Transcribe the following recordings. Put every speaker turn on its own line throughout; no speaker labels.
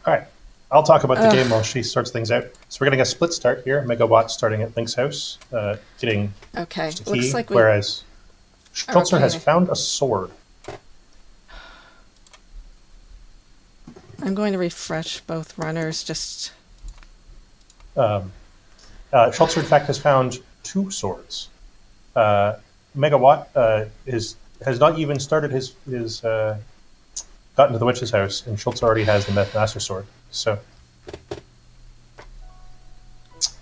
All right. I'll talk about the game while she starts things out. So we're getting a split start here. Megawott starting at Link's house, getting
Okay,
just a
looks
key,
like we
whereas
are
Schulzer has
okay.
found a sword.
I'm going to refresh both runners. Just
Um, Schulzer, in fact, has found two swords. Megawatt has not even started his gotten to the witch's house, and Schultz already has the Master Sword. So,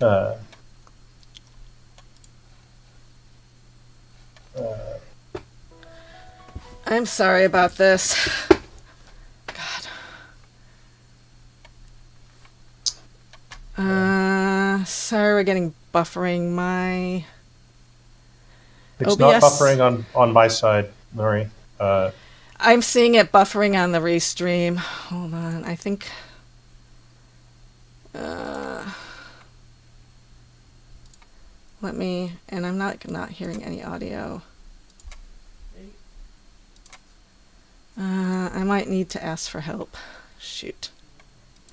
uh,
I'm sorry about this. God. Sorry, we're getting buffering. My
it's not
OBS.
buffering on my side, Murray. Uh,
I'm seeing it buffering on the restream. Hold on. I think. Uh, Let me. And I'm not hearing any audio. I might need to ask for help. Shoot.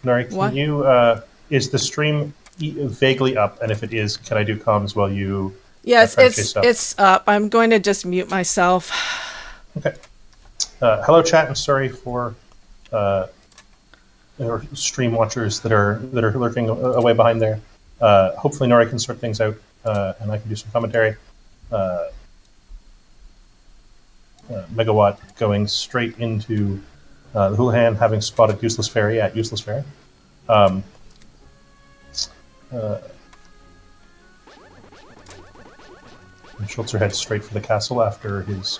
Murray, can
What?
you? Is the stream vaguely up? And if it is, can I do comms while you
Yes,
try to chase up?
it's up. I'm going to just mute myself.
Okay. Hello, chat, and sorry for or stream watchers that are lurking away behind there. Hopefully, Nori can sort things out, and I can do some commentary. Megawatt going straight into the Houlihan, having spotted Useless Fairy at Useless Fairy. Um, and Schulzer heads straight for the castle after his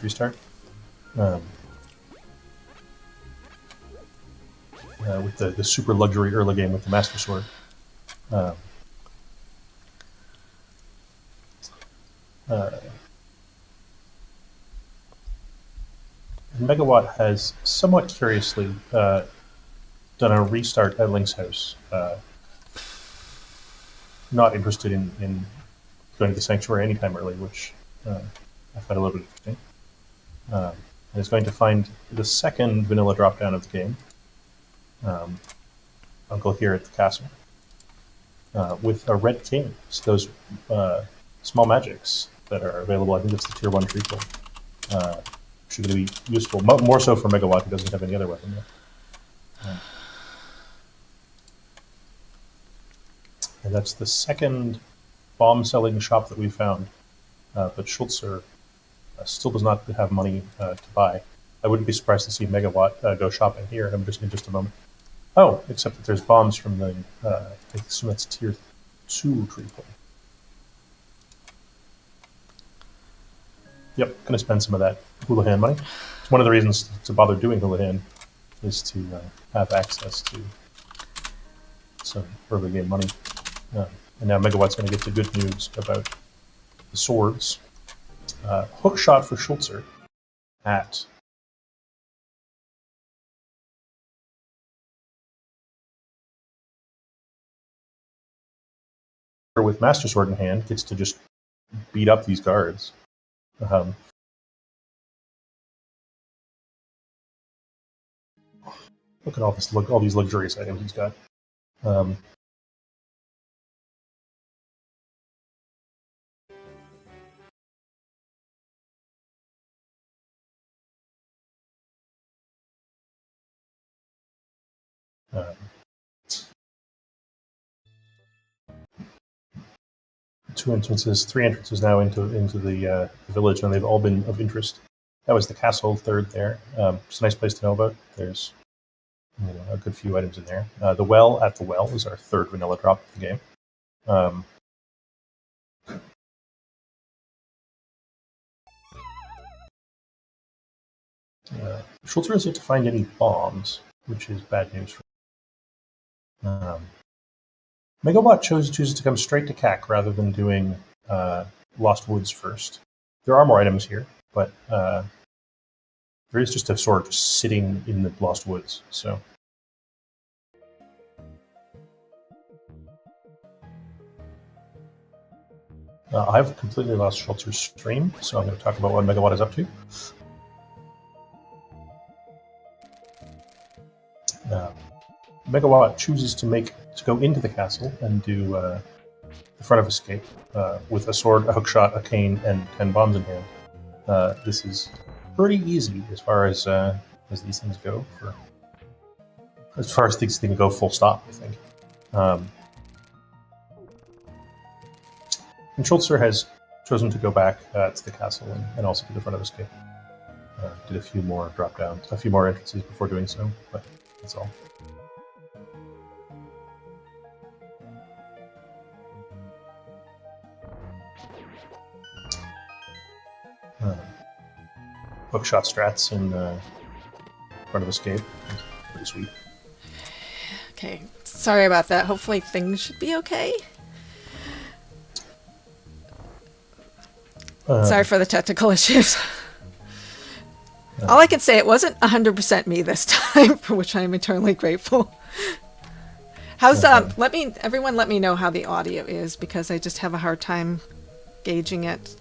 restart. With the super luxury early game with the Master Sword. Um, Megawatt has somewhat curiously done a restart at Link's house. Not interested in going to the Sanctuary anytime early, which I find a little bit interesting. And is going to find the second vanilla drop down of the game. Uncle here at the castle. With a red king. So those small magics that are available, I think it's the tier 1 treatment. Which are going to be useful, more so for Megawatt, who doesn't have any other weapon yet. And that's the second bomb-selling shop that we found. But Schulzer still does not have money to buy. I wouldn't be surprised to see Megawatt go shopping here in just a moment. Oh, except that there's bombs from the, I assume that's tier 2 treatment. Yep, going to spend some of that Houlihan money. It's one of the reasons to bother doing Houlihan is to have access to some early game money. And now Megawatt's going to get the good news about the swords. Hook shot for Schulzer at with Master Sword in hand gets to just beat up these guards. Look at all these luxurious items he's got. Um, uh, three entrances now into the village, and they've all been of interest. That was the castle third there. It's a nice place to know about. There's a good few items in there. The well at the well is our third vanilla drop of the game. Schulzer has yet to find any bombs, which is bad news for him. Megawatt chooses to come straight to CAC rather than doing Lost Woods first. There are more items here, but there is just a sword just sitting in the Lost Woods. So I've completely lost Schulzer's stream, so I'm going to talk about what Megawatt is up to. Megawatt chooses to go into the castle and do the front of escape with a sword, a hookshot, a cane, and 10 bombs in hand. This is pretty easy as far as these things go. As far as these things go, full stop, I think. And Schulzer has chosen to go back to the castle and also to the front of escape. Did a few more drop downs, a few more entrances before doing so, but that's all. Hookshot strats in front of escape. Pretty sweet.
Okay, sorry about that. Hopefully things should be okay. Sorry for the technical issues. All I can say, it wasn't 100% me this time, for which I am eternally grateful. How's everyone let me know how the audio is, because I just have a hard time gauging it.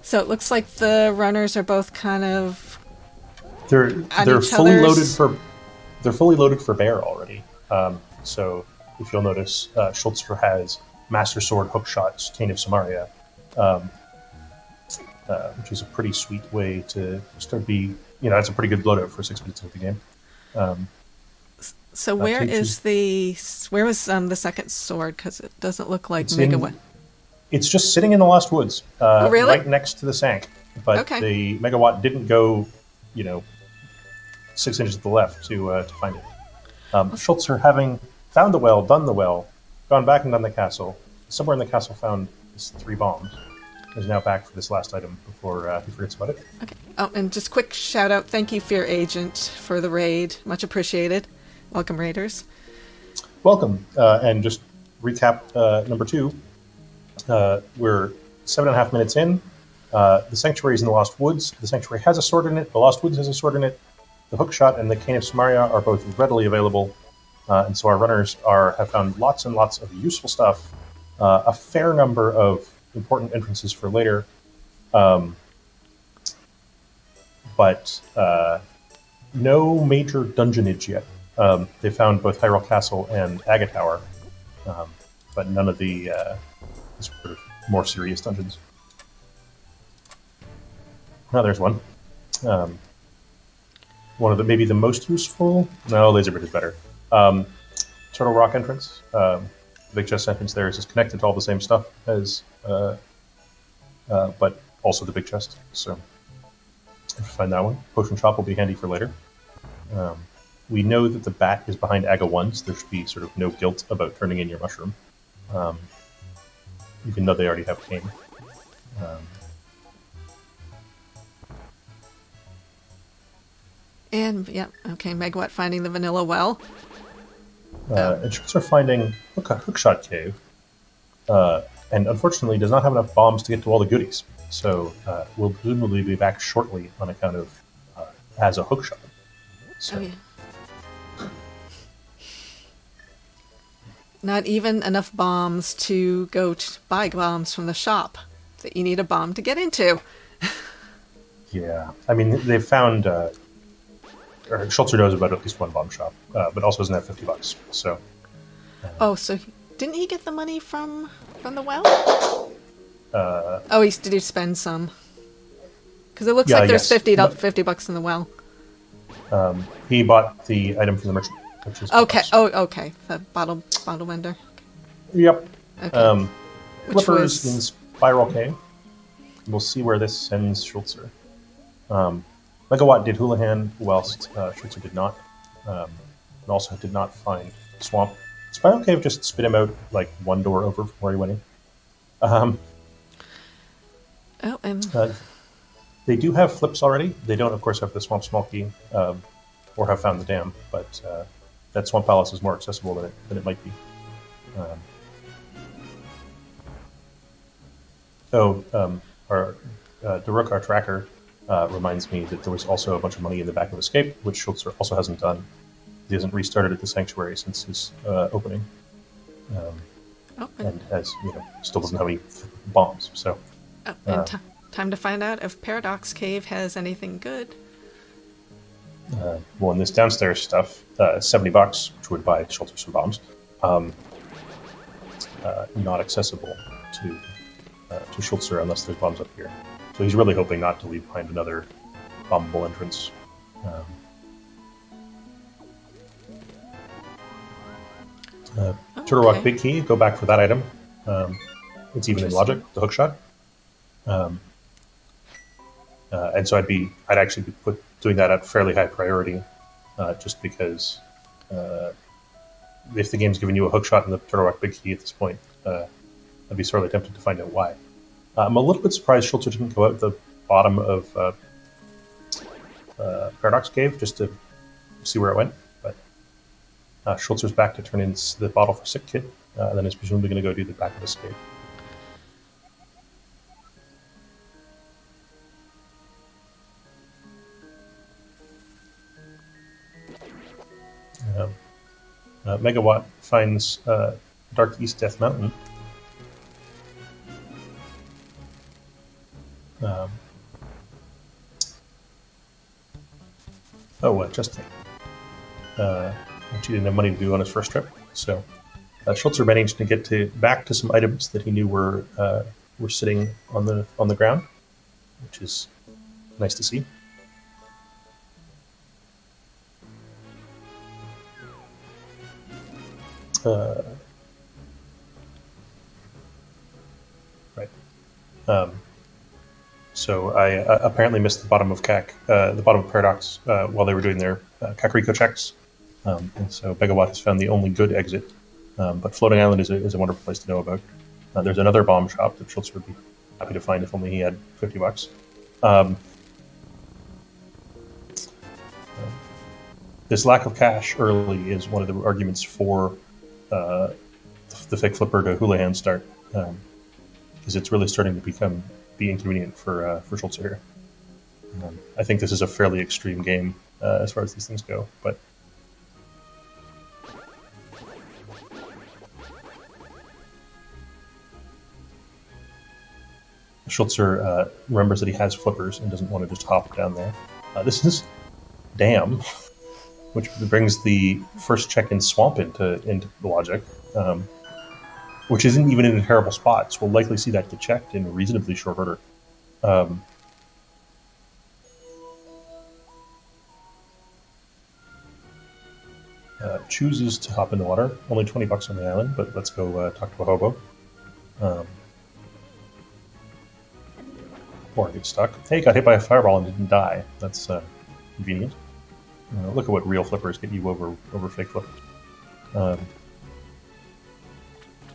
So it looks like the runners are both kind of
they're fully loaded for bear already. So if you'll notice, Schulzer has Master Sword, Hookshot, Cane of Samaria, which is a pretty sweet way to start that's a pretty good loadout for 6 minutes of the game.
So where was the second sword? Because it doesn't look like Megawott.
It's just sitting in the Lost Woods,
really?
Right next to the Sank. But the Megawatt didn't go, 6 inches to the left to find it. Schulzer, having found the well, done the well, gone back and done the castle, somewhere in the castle found 3 bombs. Is now back for this last item before he forgets about it.
Okay. Oh, and just quick shout out. Thank you, Fear Agent, for the raid. Much appreciated. Welcome, raiders.
Welcome. And just recap number 2. We're 7.5 minutes in. The Sanctuary is in the Lost Woods. The Sanctuary has a sword in it. The Lost Woods has a sword in it. The Hookshot and the Cane of Samaria are both readily available. And so our runners have found lots and lots of useful stuff. A fair number of important entrances for later. But no major dungeonage yet. They found both Hyrule Castle and Aga Tower. But none of the sort of more serious dungeons. Now there's one. One of maybe the most useful. No, Laserbridge is better. Turtle Rock entrance. The big chest entrance there is just connected to all the same stuff as, but also the big chest. So if you find that one, potion shop will be handy for later. We know that the bat is behind Aga 1, so there should be sort of no guilt about turning in your mushroom. Even though they already have cane.
And, yeah, okay, Megawott finding the vanilla well.
And Schulzer finding Hookshot Cave, and unfortunately does not have enough bombs to get to all the goodies. So we'll presumably be back shortly on account of as a hookshot. So.
Oh, yeah. Not even enough bombs to go to buy bombs from the shop that you need a bomb to get into.
Yeah, I mean, they've found, or Schulzer knows about at least one bomb shop, but also doesn't have $50. So.
So didn't he get the money from the well? Did he spend some? Because it looks like there's $50 in the well.
He bought the item from the merchant.
Okay. Okay. The bottle vendor.
Yep.
Okay.
Flippers in Spiral Cave. We'll see where this sends Schulzer. Megawatt did Houlihan, whilst Schulzer did not. And also did not find Swamp. Spiral Cave just spit him out like one door over from where he went in. They do have flips already. They don't, of course, have the Swamp Small Key or have found the dam, but that Swamp Palace is more accessible than it might be. Daruk, our tracker, reminds me that there was also a bunch of money in the back of Escape, which Schulzer also hasn't done. He hasn't restarted at the Sanctuary since his opening. And has, still doesn't have any bombs, so...
time to find out if Paradox Cave has anything good.
Well, in this downstairs stuff, $70, which would buy Schulzer some bombs, not accessible to Schulzer unless there's bombs up here. So he's really hoping not to leave behind another bombable entrance. Turtle Rock Big Key, go back for that item. It's even in logic, the hook shot. And so I'd actually be doing that at fairly high priority, just because if the game's giving you a hook shot in the Turtle Rock Big Key at this point, I'd be sorely tempted to find out why. I'm a little bit surprised Schulzer didn't go out the bottom of Paradox Cave just to see where it went, but Schulzer's back to turn in the bottle for Sick Kid, and then is presumably going to go do the back of this cave. Megawatt finds Dark East Death Mountain. Just which he didn't have money to do on his first trip. So Schulzer managed to get back to some items that he knew were sitting on the ground, which is nice to see. Right. So I apparently missed the bottom of the bottom of Paradox while they were doing their Kakariko checks, and so Megawott has found the only good exit. But Floating Island is a wonderful place to know about. There's another bomb shop that Schultz would be happy to find if only he had $50. This lack of cash early is one of the arguments for the fake flipper to Houlihan start, because it's really starting to be inconvenient for Schulzer here. I think this is a fairly extreme game as far as these things go, but Schulzer remembers that he has flippers and doesn't want to just hop down there. This is Dam, which brings the first check in Swamp into the logic, which isn't even in a terrible spot, so we'll likely see that get checked in reasonably short order. Chooses to hop in the water. Only $20 on the island, but let's go talk to a hobo. Or get stuck. Hey, got hit by a fireball and didn't die. That's convenient. Look at what real flippers get you over fake flippers.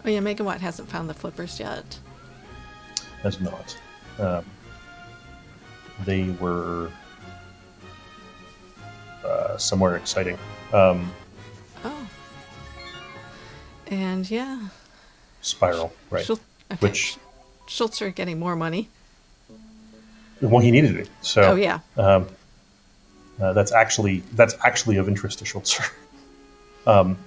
Oh yeah, Megawatt hasn't found the flippers yet.
Has not. They were somewhere exciting.
Oh. And yeah.
Spiral, right. Which
Schulzer getting more money.
Well, he needed it. So
oh yeah.
That's actually of interest to Schulzer.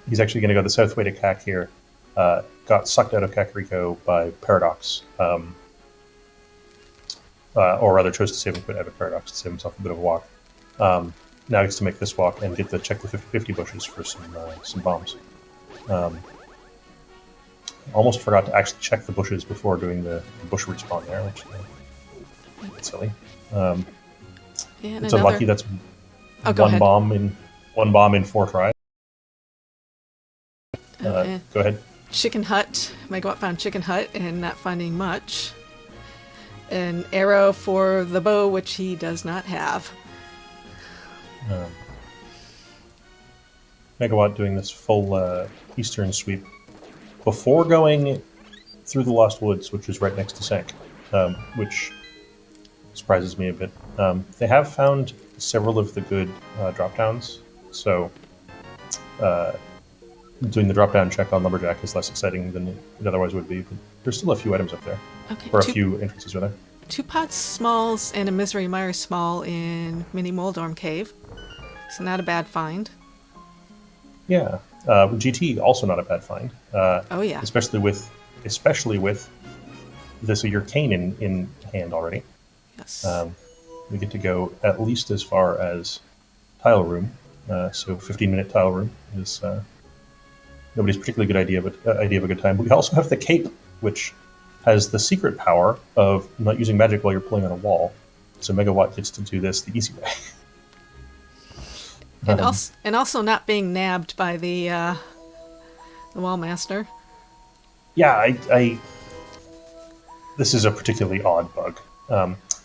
He's actually going to go the south way to Kak here. Got sucked out of Kakariko by Paradox, or rather chose to save him out of Paradox to save himself a bit of a walk. Now he gets to make this walk and get to check the 50-50 bushes for some bombs. Almost forgot to actually check the bushes before doing the bush respawn there, which is silly. It's unlucky. That's one bomb in 4 tries. Go ahead.
Chicken Hut. Megawatt found Chicken Hut and not finding much. An arrow for the bow, which he does not have.
Megawatt doing this full eastern sweep before going through the Lost Woods, which is right next to Sank, which surprises me a bit. They have found several of the good drop downs, so doing the drop down check on Lumberjack is less exciting than it otherwise would be, but there's still a few items up there.
Okay,
or a few entrances rather.
2 pots smalls and a Misery Mire small in Mini Moldorm Cave. So not a bad find.
Yeah. GT also not a bad find.
Oh yeah.
Especially with this your cane in hand already.
Yes.
We get to go at least as far as tile room. So 15-minute tile room is nobody's particularly good idea of a good time. But we also have the cape, which has the secret power of not using magic while you're pulling on a wall. So Megawatt gets to do this the easy way.
And also not being nabbed by the wall master.
Yeah, this is a particularly odd bug.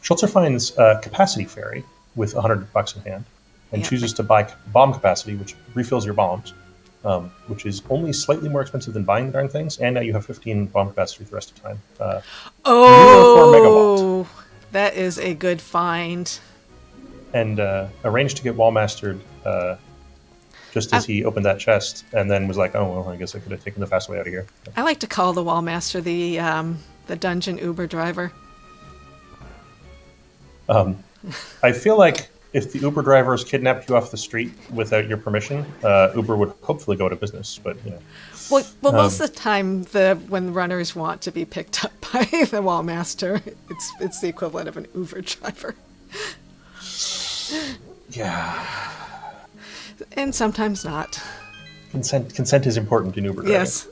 Schulzer finds a capacity fairy with $100 in hand and chooses to buy bomb capacity, which refills your bombs, which is only slightly more expensive than buying the darn things, and now you have 15 bomb capacity for the rest of the time.
Oh, that is a good find.
And arranged to get wall mastered just as he opened that chest, and then was like, "Oh well, I guess I could have taken the fast way out of here."
I like to call the wall master the dungeon Uber driver.
I feel like if the Uber drivers kidnapped you off the street without your permission, Uber would hopefully go out of business. But you know,
well, most of the time, when runners want to be picked up by the wall master, it's the equivalent of an Uber driver.
Yeah.
And sometimes not.
Consent is important in Uber driving.
Yes.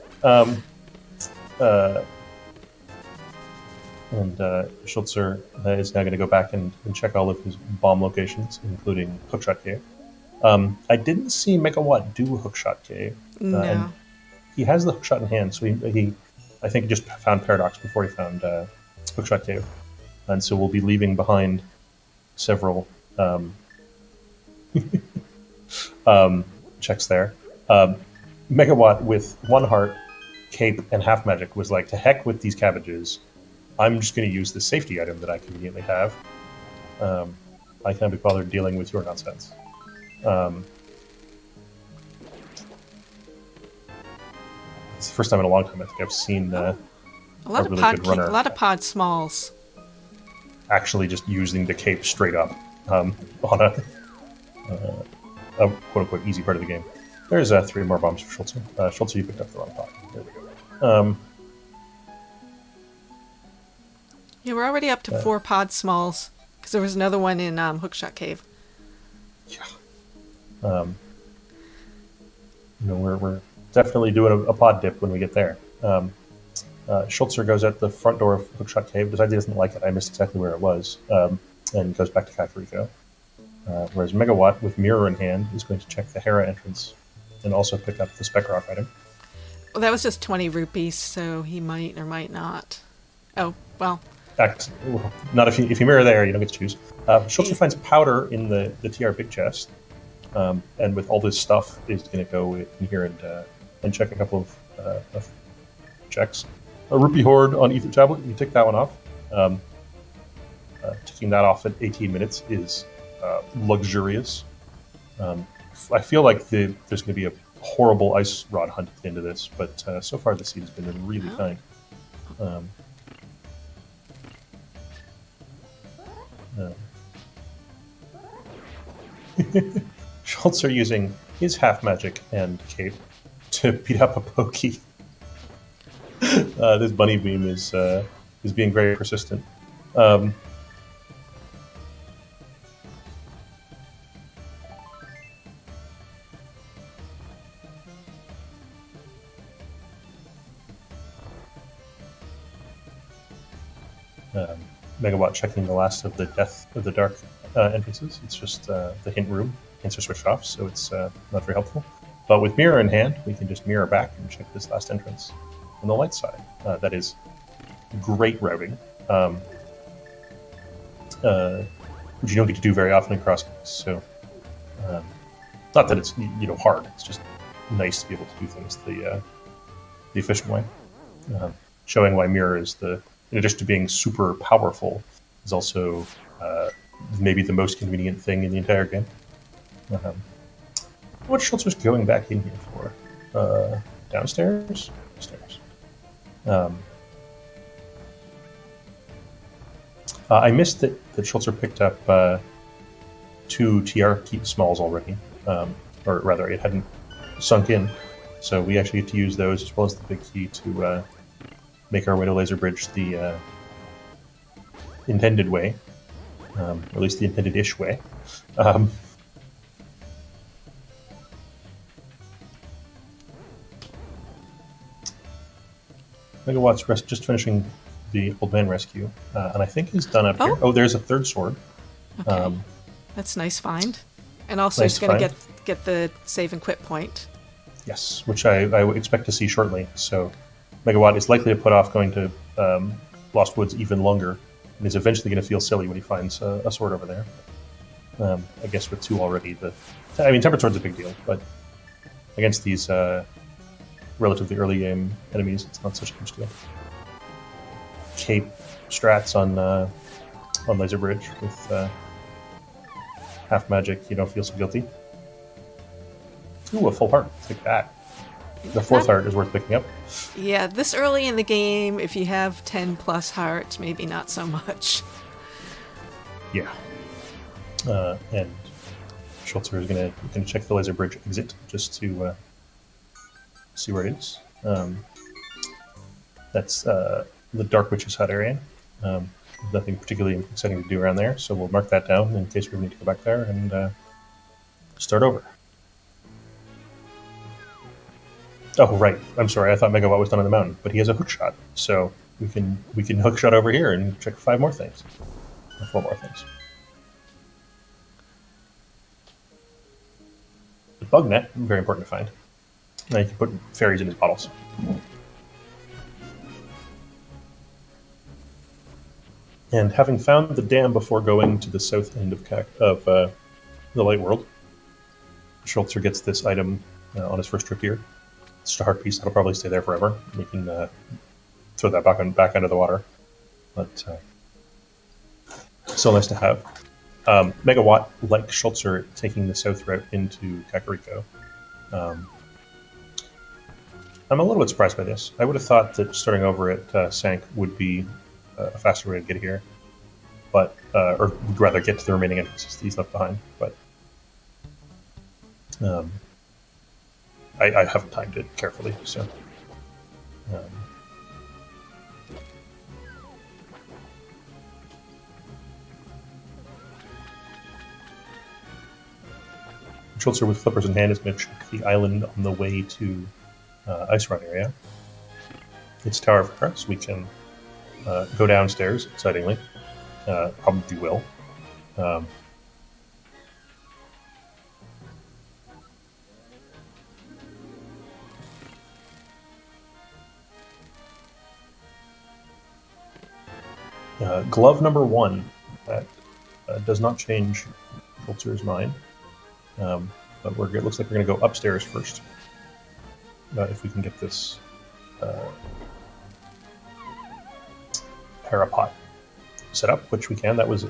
Schulzer is now going to go back and check all of his bomb locations, including Hookshot Cave. I didn't see Megawatt do Hookshot Cave.
No.
And he has the Hookshot in hand, so he I think, just found Paradox before he found Hookshot Cave. And so we'll be leaving behind several checks there. Megawatt with one heart, cape, and half magic was like, to heck with these cabbages. I'm just going to use the safety item that I conveniently have. I can't be bothered dealing with your nonsense. It's the first time in a long time I think I've seen a really good runner.
A lot of pod smalls.
Actually just using the cape straight up on a quote-unquote easy part of the game. There's 3 more bombs for Schulzer. Schulzer, you picked up the wrong pod. There we go.
Yeah, we're already up to 4 pod smalls, because there was another one in Hookshot Cave.
Yeah. We're definitely doing a pod dip when we get there. Schulzer goes out the front door of Hookshot Cave, decides he doesn't like it. I missed exactly where it was, and goes back to Kakariko. Whereas Megawatt, with Mirror in hand, is going to check the Hera entrance and also pick up the Spec Rock item.
Well, that was just 20 rupees, so he might or might not. Oh, well.
Not if you mirror there, you don't get to choose. Schulzer finds powder in the TR big chest, and with all this stuff, is going to go in here and check a couple of checks. A rupee hoard on Ether Tablet, you tick that one off. Ticking that off at 18 minutes is luxurious. I feel like there's going to be a horrible ice rod hunt at the end of this, but so far the seed has been really kind. Schulzer using his half magic and cape to beat up a pokey. This bunny beam is being very persistent. Megawatt checking the last of the Death of the Dark entrances. It's just the hint room. Hints are switched off, so it's not very helpful. But with Mirror in hand, we can just mirror back and check this last entrance on the light side. That is great routing, which you don't get to do very often in Crosskeys. So, not that it's hard. It's just nice to be able to do things the efficient way. Showing why Mirror is in addition to being super powerful, is also maybe the most convenient thing in the entire game. What Schulzer's going back in here for? Downstairs? Upstairs. I missed that Schulzer picked up 2 TR key smalls already. Or rather, it hadn't sunk in. So we actually get to use those as well as the big key to make our way to Laser Bridge the intended way. Or at least the intended-ish way. Megawatt's just finishing the old man rescue, and I think he's done up here.
Oh.
Oh, there's a third sword.
Okay. That's a nice find. And also
Nice
he's going to
find.
get the save and quit point.
Yes, which I would expect to see shortly. So Megawatt is likely to put off going to Lost Woods even longer, and is eventually going to feel silly when he finds a sword over there. I guess with two already, Tempered Sword's a big deal, but against these relatively early game enemies, it's not such a huge deal. Cape strats on Laser Bridge with half magic. You don't feel so guilty. Ooh, a full heart. Take that. The fourth heart is worth picking up.
Yeah, this early in the game, if you have 10 plus hearts, maybe not so much.
Yeah. And Schulzer is gonna check the Laser Bridge exit just to see where it is. That's the Dark Witch's hut area. Nothing particularly exciting to do around there, so we'll mark that down in case we need to go back there and start over. Oh, right. I'm sorry. I thought Megawott was done on the mountain, but he has a hook shot, so we can hook shot over here and check 5 more things, or 4 more things. The bug net, very important to find. Now you can put fairies in his bottles. And having found the dam before going to the south end of the Light World, Schulzer gets this item on his first trip here. It's just a heart piece that'll probably stay there forever. We can throw that back under the water. But so nice to have. Megawatt, like Schulzer, taking the south route into Kakariko. I'm a little bit surprised by this. I would have thought that starting over at Sank would be a faster way to get here, but or would rather get to the remaining entrances that he's left behind. But I haven't timed it carefully, so. Schulzer with flippers in hand is going to check the island on the way to Ice Run area. It's Tower of Hearts. We can go downstairs, excitingly. Probably will. Glove number 1. That does not change Schulzer's mind. But it looks like we're going to go upstairs first. If we can get this parapet set up, which we can. That was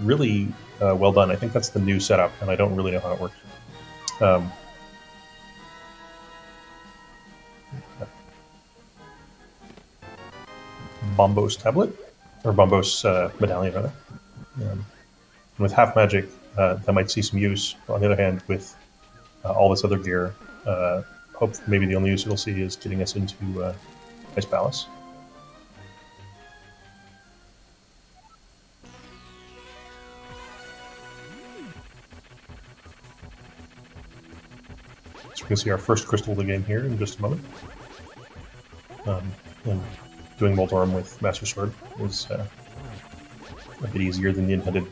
really well done. I think that's the new setup, and I don't really know how it works. Bombos tablet, or Bombos medallion, rather. With half magic, that might see some use. On the other hand, with all this other gear, hope maybe the only use we'll see is getting us into Ice Palace. So we can see our first crystal of the game here in just a moment. And doing Moldorm with Master Sword is a bit easier than the intended.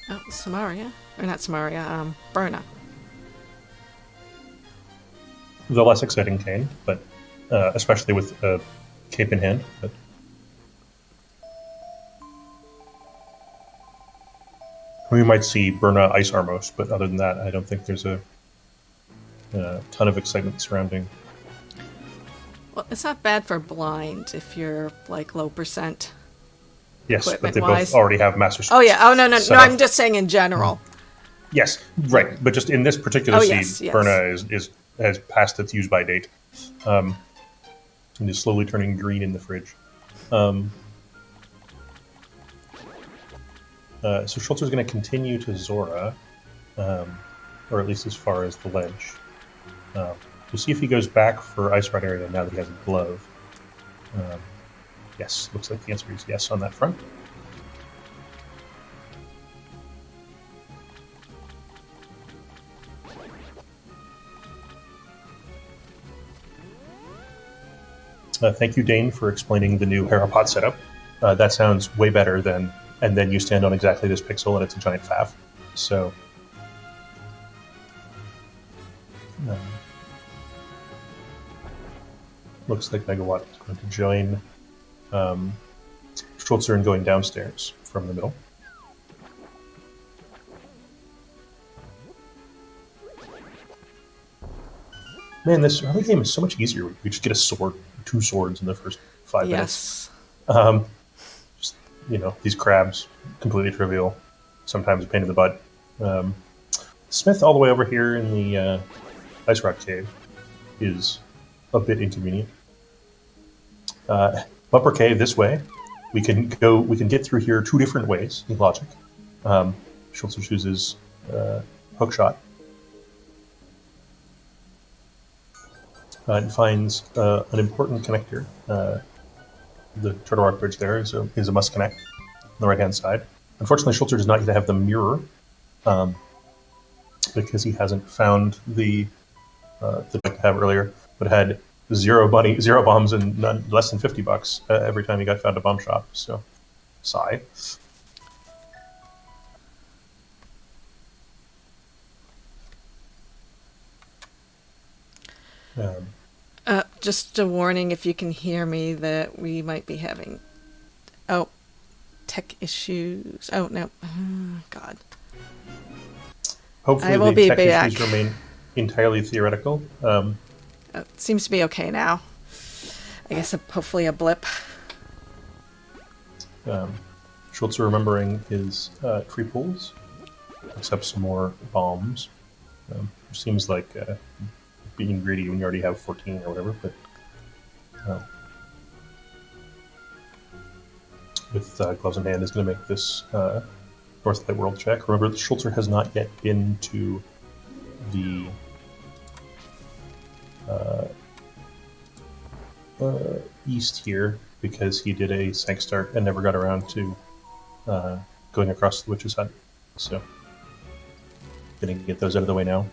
Oh, Samaria. Or not Samaria, Berna.
The less exciting cane, but especially with Cape in hand. But we might see Berna Ice Armos, but other than that, I don't think there's a ton of excitement surrounding.
Well, it's not bad for blind if you're like low percent.
Yes, but they both already have Master Sword.
Oh yeah. Oh no. I'm just saying in general.
Yes, right. But just in this particular seed,
yes.
Berna has passed its use by date, and is slowly turning green in the fridge. So Schulzer's going to continue to Zora, or at least as far as the ledge, to see if he goes back for Ice Ride area now that he has a glove. Yes, looks like the answer is yes on that front. Thank you, Dane, for explaining the new Harapot setup. That sounds way better than, and then you stand on exactly this pixel and it's a giant faff. So, looks like Megawott is going to join Schulzer in going downstairs from the middle. Man, this early game is so much easier. We just get a sword, 2 swords in the first 5 minutes.
Yes.
Just, these crabs, completely trivial. Sometimes a pain in the butt. Smith, all the way over here in the Ice Rock Cave, is a bit inconvenient. Bumper Cave this way. We can get through here 2 different ways in logic. Schulzer chooses hook shot. And finds an important connector. The Turtle Rock Bridge there is a must connect on the right-hand side. Unfortunately, Schulzer does not yet have the mirror because he hasn't found the I have earlier, but had zero bombs, and less than $50 every time he got found a bomb shop. So, sigh.
Just a warning, if you can hear me, that we might be having tech issues. Oh no, God.
Hopefully,
I will
the
be
tech
back.
issues remain entirely theoretical.
It seems to be okay now. I guess hopefully a blip.
Schulzer remembering his tree pools, except some more bombs. Which seems like being greedy when you already have 14 or whatever, but with gloves in hand is going to make this Northlight World check. Remember that Schulzer has not yet been to the east here because he did a sank start and never got around to going across the Witch's Hut. So, going to get those out of the way now.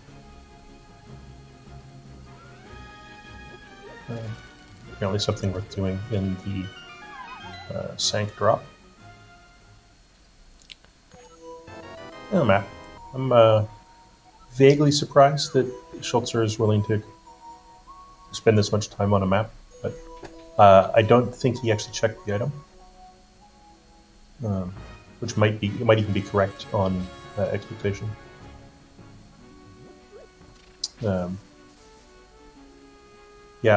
Apparently something worth doing in the sank drop. Oh, map. I'm vaguely surprised that Schulzer is willing to spend this much time on a map, but I don't think he actually checked the item, which might even be correct on expectation. Yeah,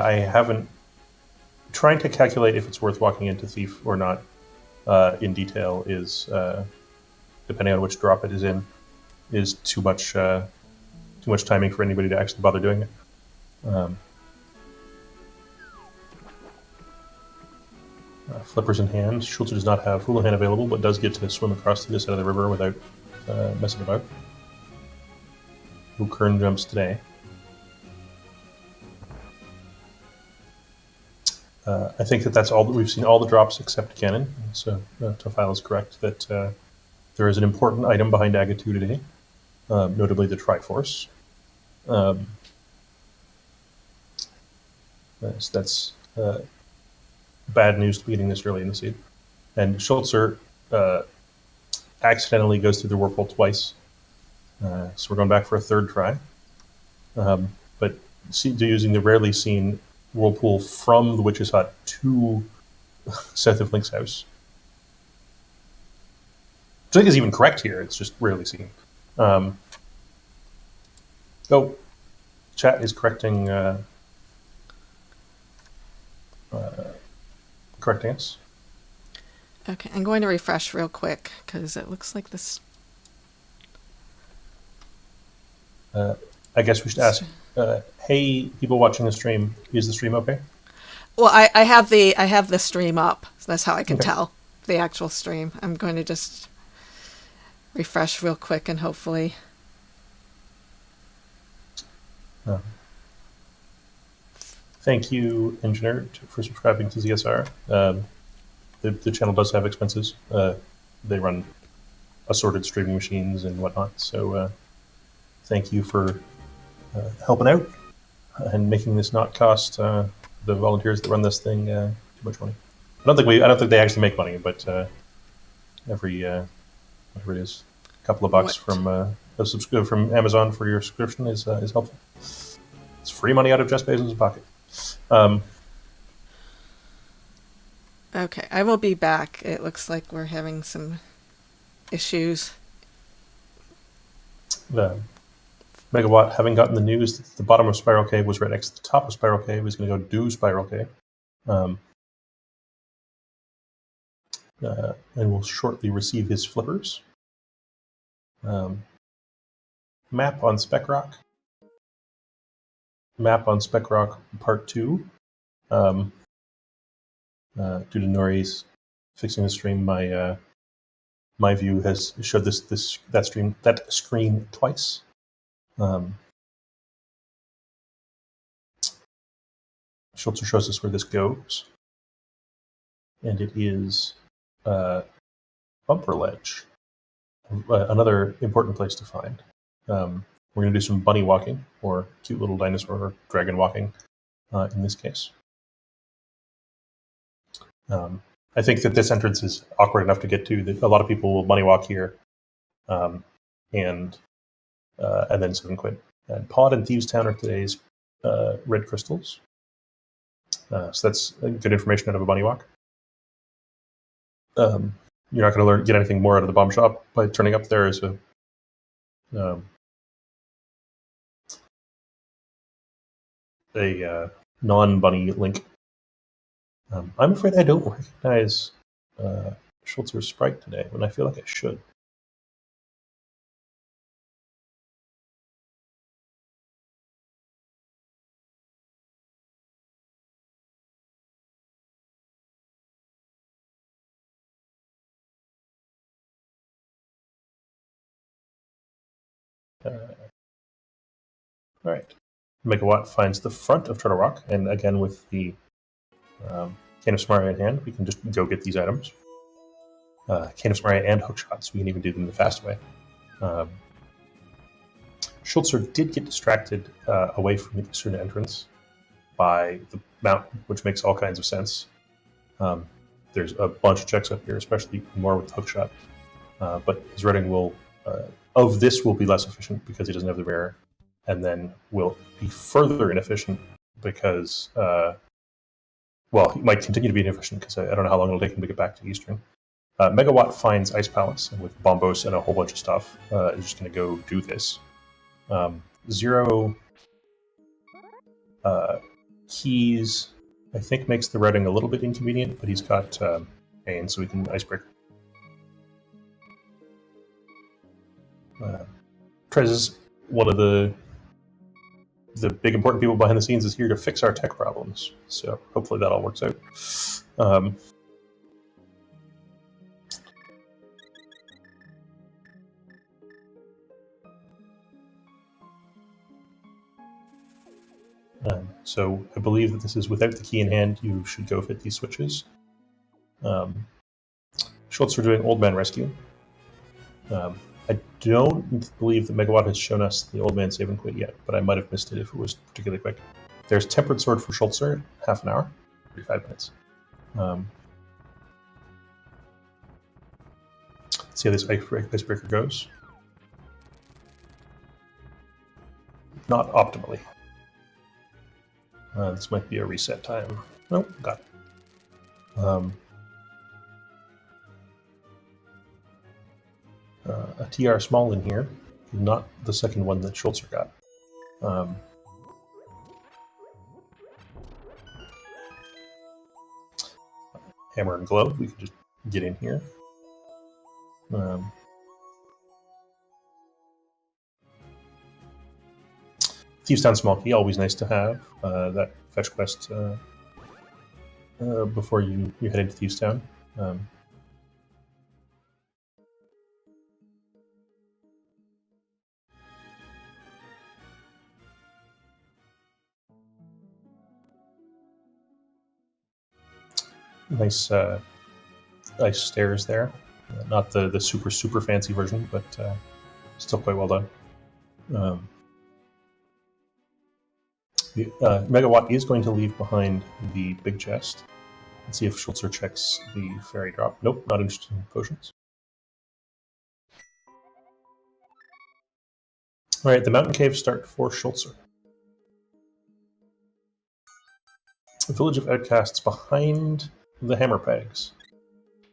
I haven't. Trying to calculate if it's worth walking into Thief or not in detail is, depending on which drop it is in, is too much timing for anybody to actually bother doing it. Flippers in hand. Schulzer does not have Houlihan available, but does get to swim across to this side of the river without messing about. Who Kern jumps today. I think that's all that we've seen. All the drops except cannon. So Tofile is correct that there is an important item behind Aga 2 today, notably the Triforce. That's bad news to be getting this early in the seed. And Schulzer accidentally goes through the whirlpool twice, so we're going back for a third try. But using the rarely seen whirlpool from the Witch's Hut to south of Link's house. Which I think is even correct here, it's just rarely seen. Chat is correcting us.
Okay, I'm going to refresh real quick because it looks like this.
I guess we should ask. Hey, people watching the stream, is the stream okay?
Well, I have the stream up, so that's how I can tell the actual stream. I'm going to just refresh real quick and hopefully.
Thank you, Engineer, for subscribing to ZSR. The channel does have expenses. They run assorted streaming machines and whatnot. So thank you for helping out and making this not cost the volunteers that run this thing too much money. I don't think they actually make money, but every whatever it is, a couple of bucks from Amazon for your subscription is helpful. It's free money out of Jeff Bezos' pocket.
Okay, I will be back. It looks like we're having some issues.
The Megawatt, having gotten the news that the bottom of Spiral Cave was right next to the top of Spiral Cave, is going to go do Spiral Cave. And will shortly receive his flippers. Map on Spec Rock. Map on Spec Rock Part 2. Due to Nori's fixing the stream, my view has showed that screen twice. Schulzer shows us where this goes, and it is Bumper Ledge, another important place to find. We're going to do some bunny walking, or cute little dinosaur dragon walking, in this case. I think that this entrance is awkward enough to get to that a lot of people will bunny walk here, and then 7 quid. And Pod and Thieves Town are today's red crystals. So that's good information out of a bunny walk. You're not going to get anything more out of the bomb shop by turning up there as a non-bunny link. I'm afraid I don't recognize Schulzer's sprite today, when I feel like I should. All right. Megawatt finds the front of Turtle Rock, and again with the Cane of Samaria in hand, we can just go get these items. Cane of Samaria and hook shots, we can even do them the fast way. Schulzer did get distracted away from the eastern entrance by the mountain, which makes all kinds of sense. There's a bunch of checks up here, especially more with hook shot. But his running will be less efficient because he doesn't have the rare, and then will be further inefficient because, he might continue to be inefficient because I don't know how long it'll take him to get back to Eastern. Megawatt finds Ice Palace, and with Bombos and a whole bunch of stuff, is just going to go do this. 0 keys, I think, makes the routing a little bit inconvenient, but he's got Pain, so we can Icebreaker. Trez, one of the big important people behind the scenes, is here to fix our tech problems. So hopefully that all works out. So I believe that this is without the key in hand. You should go fit these switches. Schultz are doing Old Man Rescue. I don't believe that Megawatt has shown us the Old Man Save and Quit yet, but I might have missed it if it was particularly quick. There's Tempered Sword for Schulzer, half an hour, 35 minutes. Let's see how this Icebreaker goes. Not optimally. This might be a reset time. Nope, got it. A TR small in here, not the second one that Schulzer got. Hammer and Glove, we can just get in here. Thieves Town Small Key, always nice to have. That fetch quest before you head into Thieves Town. Nice stairs there. Not the super fancy version, but still quite well done. The Megawatt is going to leave behind the big chest. Let's see if Schulzer checks the fairy drop. Nope, not interested in potions. All right, the mountain caves start for Schulzer. The village of outcasts behind the hammer pegs.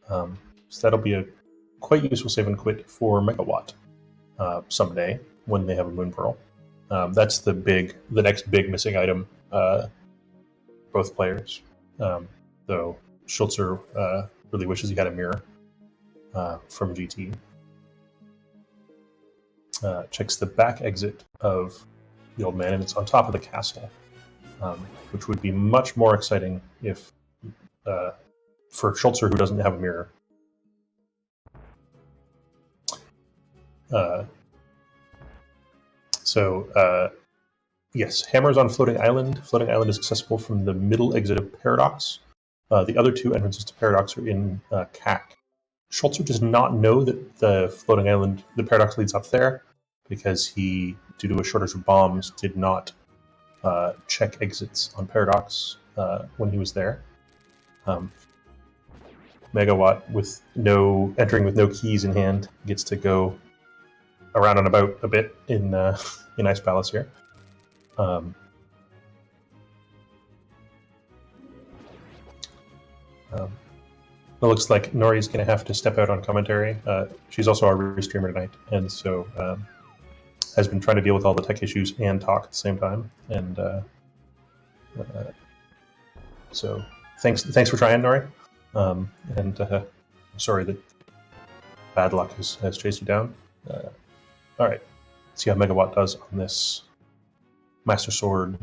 So that'll be a quite useful save and quit for Megawatt someday when they have a moon pearl. That's the next big missing item. Both players, though Schulzer really wishes he had a mirror from GT. Checks the back exit of the old man, and it's on top of the castle, which would be much more exciting if for Schulzer, who doesn't have a mirror. Yes, hammers on Floating Island. Floating Island is accessible from the middle exit of Paradox. The other two entrances to Paradox are in CAC. Schulzer does not know that the Floating Island, the Paradox leads up there, because he, due to a shortage of bombs, did not check exits on Paradox when he was there. Megawatt, entering with no keys in hand, gets to go around and about a bit in Ice Palace here. It looks like Nori's going to have to step out on commentary. She's also our restreamer tonight, and so has been trying to deal with all the tech issues and talk at the same time. And so thanks for trying, Nori. And I'm sorry that bad luck has chased you down. All right, let's see how Megawatt does on this Master Sword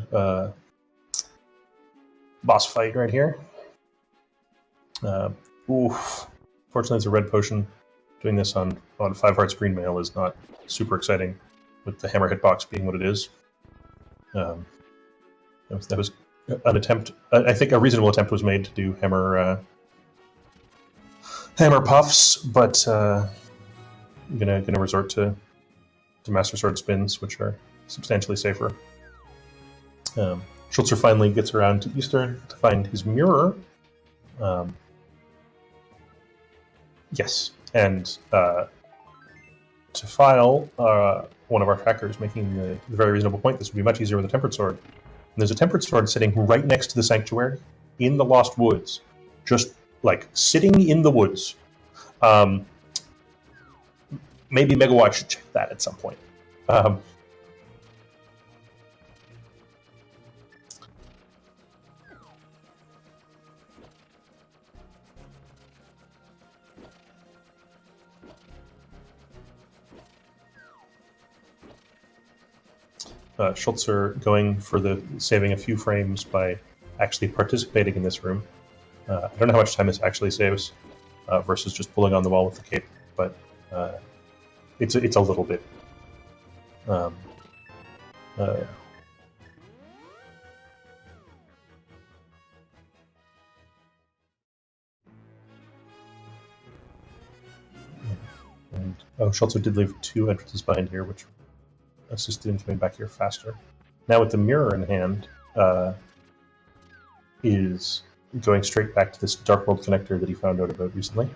boss fight right here. Fortunately, it's a red potion. Doing this on 5 hearts green mail is not super exciting, with the hammer hitbox being what it is. That was an attempt. I think a reasonable attempt was made to do hammer puffs, but I'm gonna resort to Master Sword spins, which are substantially safer. Schulzer finally gets around to Eastern to find his mirror. Yes, and to file one of our trackers making the very reasonable point, this would be much easier with a Tempered Sword. And there's a Tempered Sword sitting right next to the Sanctuary in the Lost Woods, just like sitting in the woods. Maybe Megawatt should check that at some point. Schulzer going for saving a few frames by actually participating in this room. I don't know how much time this actually saves versus just pulling on the wall with the cape, but it's a little bit. Schulzer did leave 2 entrances behind here, which assisted in coming back here faster. Now with the mirror in hand, is going straight back to this Dark World connector that he found out about recently.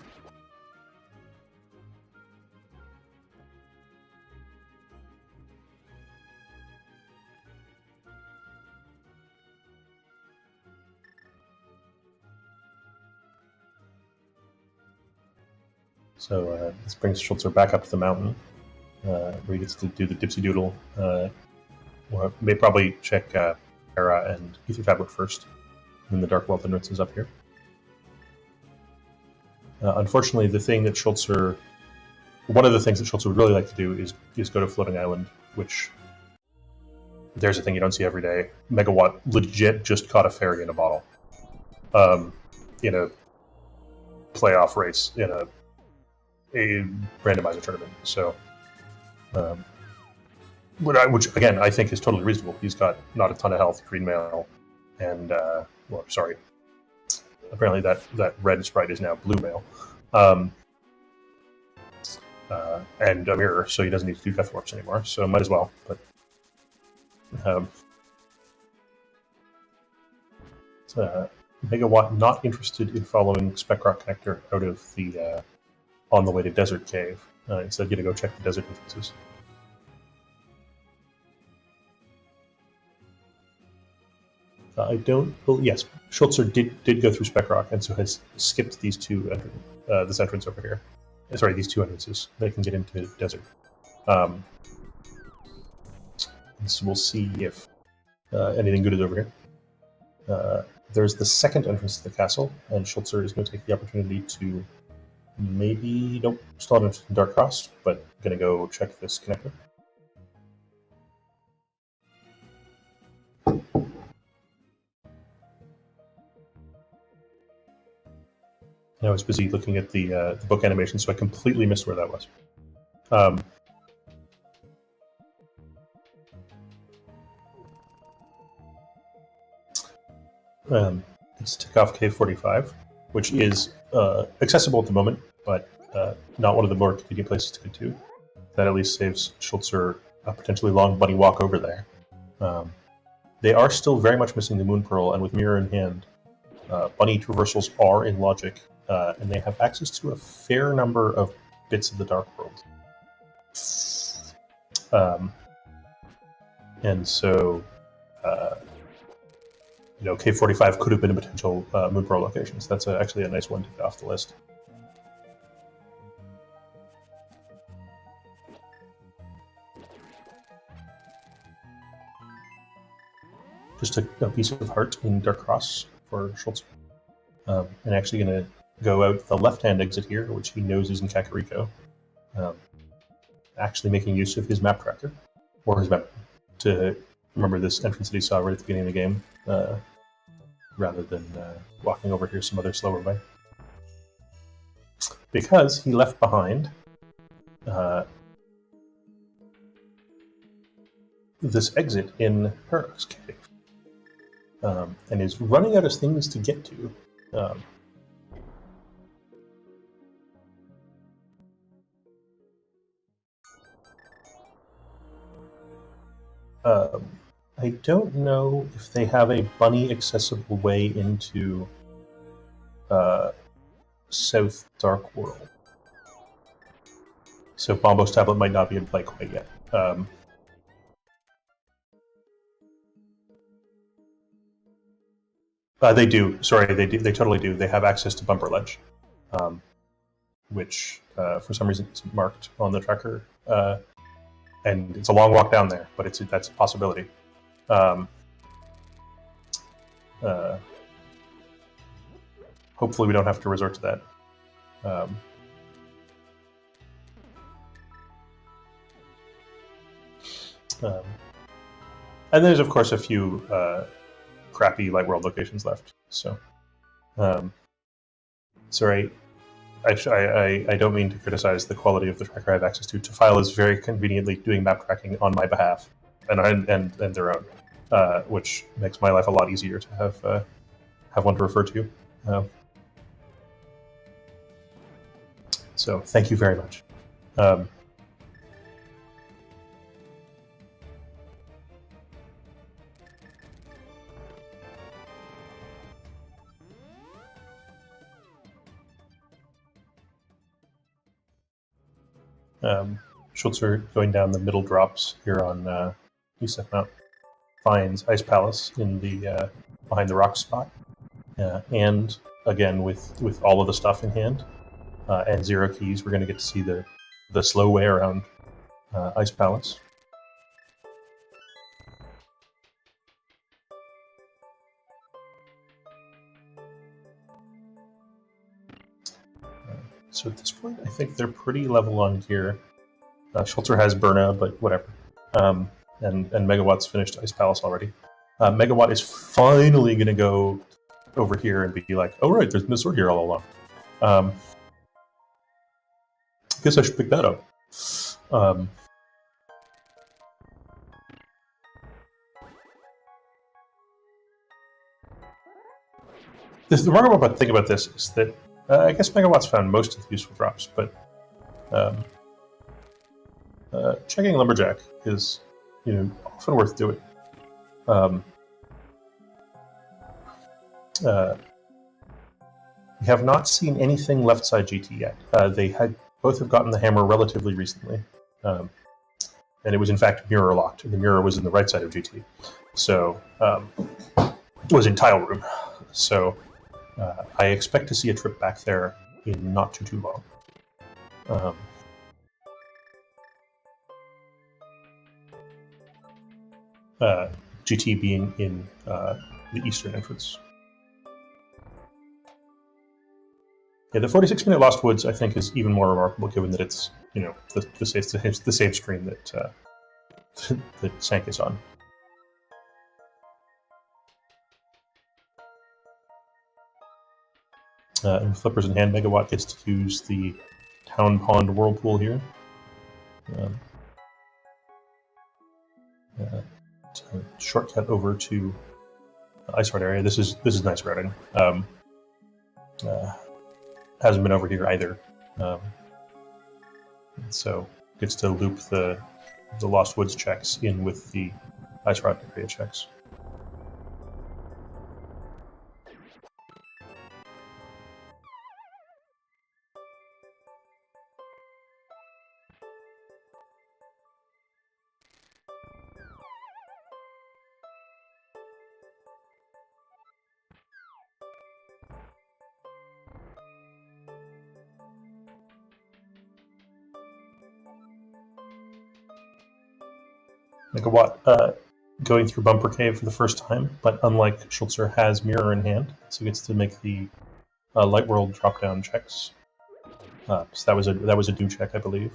So this brings Schulzer back up to the mountain, where he gets to do the Dipsy Doodle. Or may probably check Para and Ether Tablet first, and then the Dark Wealth entrance is up here. Unfortunately, one of the things that Schulzer would really like to do is go to Floating Island, which there's a thing you don't see every day. Megawatt legit just caught a fairy in a bottle, in a playoff race in a randomizer tournament. So, which again I think is totally reasonable. He's got not a ton of health, green mail, and apparently that red sprite is now blue mail, and a mirror, so he doesn't need to do death warps anymore. So might as well. But Megawatt not interested in following Spec Rock Connector out of the on the way to Desert Cave. Instead, going to go check the desert entrances. I don't. Well, yes, Schulzer did go through Spec Rock, and so has skipped these this entrance over here. Sorry, these two entrances that can get into Desert. And so we'll see if anything good is over here. There's the second entrance to the castle, and Schulzer is going to take the opportunity to maybe still not in Dark Cross, but going to go check this connector. I was busy looking at the book animation, so I completely missed where that was. It's Takeoff K45, which is accessible at the moment, but not one of the more convenient places to get to. That at least saves Schulzer a potentially long bunny walk over there. They are still very much missing the Moon Pearl, and with Mirror in hand, bunny traversals are in logic, and they have access to a fair number of bits of the Dark World. And so, K45 could have been a potential Moon Pearl location, so that's actually a nice one to get off the list. Just a piece of heart in Dark Cross for Schulzer. And actually going to go out the left-hand exit here, which he knows is in Kakariko. Actually making use of his map tracker, or his map, to remember this entrance that he saw right at the beginning of the game, rather than walking over here some other slower way. Because he left behind this exit in Paradox Cave. And is running out of things to get to. I don't know if they have a bunny accessible way into South Dark World. So Bombo's tablet might not be in play quite yet. They do. Sorry, they do. They totally do. They have access to Bumper Ledge, which for some reason isn't marked on the tracker, and it's a long walk down there. But that's a possibility. Hopefully, we don't have to resort to that. And there's of course a few crappy Light World locations left. So, sorry, I don't mean to criticize the quality of the tracker I have access to. Tafile is very conveniently doing map tracking on my behalf, and their own, which makes my life a lot easier to have one to refer to. So, thank you very much. Schulzer going down the middle drops here on East Mount finds Ice Palace in the behind the rock spot, and again with all of the stuff in hand and 0 keys, we're going to get to see the slow way around Ice Palace. So at this point, I think they're pretty level on gear. Schulzer has Burna, but whatever. And Megawatt's finished Ice Palace already. Megawatt is finally going to go over here and be like, oh right, there's been a sword here all along. Guess I should pick that up. The remarkable thing about this is that I guess Megawatt's found most of the useful drops, but checking Lumberjack is, often worth doing. We have not seen anything left side GT yet. Both have gotten the hammer relatively recently, and it was in fact mirror locked, and the mirror was in the right side of GT, so was in tile room. So I expect to see a trip back there in not too long. GT being in the eastern entrance. Yeah, the 46-minute Lost Woods I think is even more remarkable, given that it's the same screen that that Sank is on. And flippers in hand, Megawatt gets to use the Town Pond Whirlpool here. To shortcut over to Ice Rod area. This is nice routing. Hasn't been over here either, so gets to loop the Lost Woods checks in with the Ice Rod area checks. Megawatt going through Bumper Cave for the first time, but unlike Schulzer, has Mirror in hand, so gets to make the Light World drop-down checks. So that was a do check, I believe.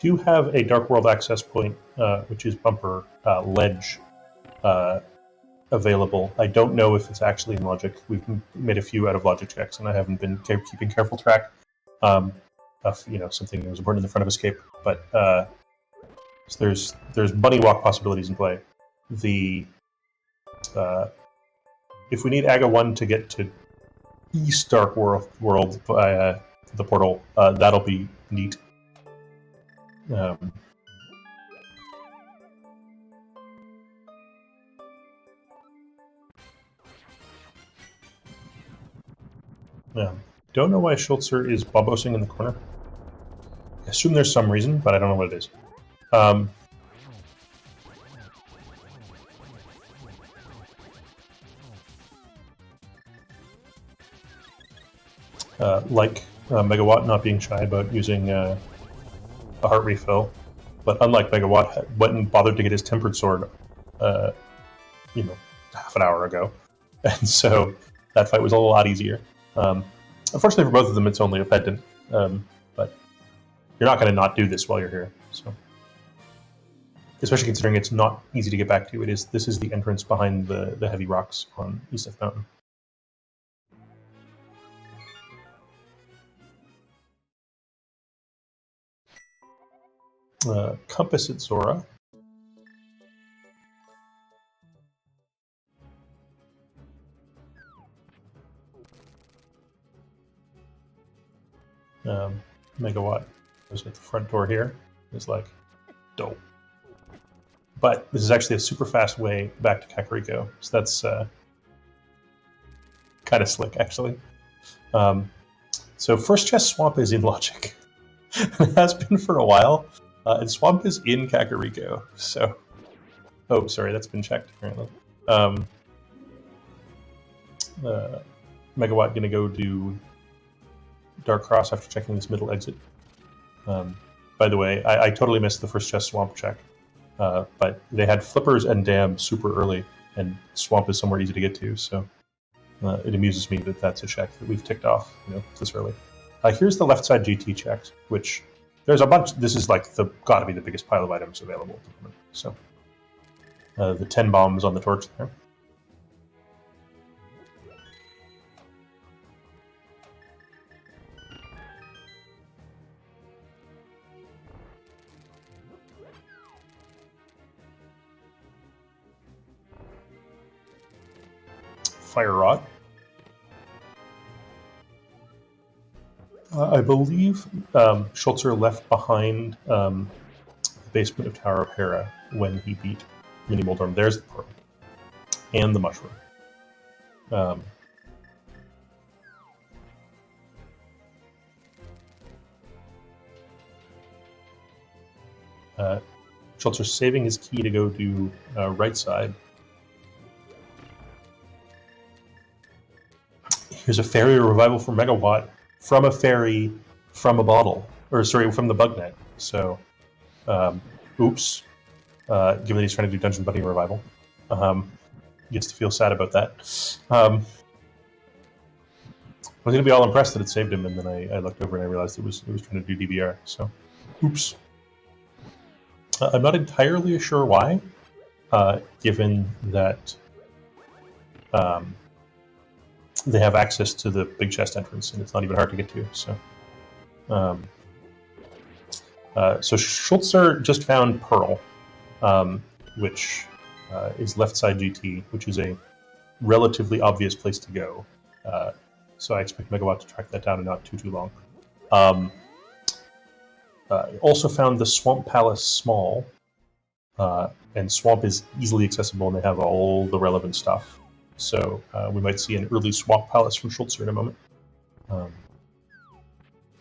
Do have a Dark World access point, which is Bumper Ledge, available. I don't know if it's actually in Logic. We've made a few out of Logic checks, and I haven't been keeping careful track of something that was important in the front of Escape. But so there's bunny walk possibilities in play. If we need Aga 1 to get to East Dark World via the portal, that'll be neat. Don't know why Schulzer is bobosing in the corner. I assume there's some reason, but I don't know what it is. Like Megawatt not being shy about using a heart refill, but unlike Megawatt, went and bothered to get his tempered sword, half an hour ago, and so that fight was a lot easier. Unfortunately for both of them, it's only a pendant, but you're not going to not do this while you're here. So, especially considering it's not easy to get back to. This is the entrance behind the heavy rocks on East of Mountain. Compass at Zora. Megawatt goes at the front door here. It's like, dope. But this is actually a super fast way back to Kakariko, so that's kind of slick, actually. So First Chest Swamp is in Logic. It has been for a while. And Swamp is in Kakariko, so... Oh, sorry, that's been checked, apparently. Megawatt gonna go do Dark Cross after checking this middle exit. By the way, I totally missed the First Chest Swamp check. But they had Flippers and Dam super early, and Swamp is somewhere easy to get to, so... it amuses me that that's a check that we've ticked off, this early. Here's the left side GT checks, which... There's a bunch. This is like gotta be the biggest pile of items available at the moment. So, the 10 bombs on the torch there. Fire Rod. I believe Schulzer left behind the basement of Tower of Hera when he beat Mini Moldorm. There's the pearl. And the mushroom. Schulzer's saving his key to go do right side. Here's a fairy revival for Megawatt from a fairy from a bottle. Or, sorry, from the bug net. So, oops. Given that he's trying to do Dungeon Buddy revival. Gets to feel sad about that. I was going to be all impressed that it saved him, and then I looked over and I realized it was trying to do DBR. So, oops. I'm not entirely sure why, given that they have access to the big chest entrance, and it's not even hard to get to. So Schulzer just found Pearl, which is left side GT, which is a relatively obvious place to go. So I expect Megawatt to track that down in not too long. Also found the Swamp Palace Small, and Swamp is easily accessible, and they have all the relevant stuff. So we might see an early Swamp Palace from Schulzer in a moment.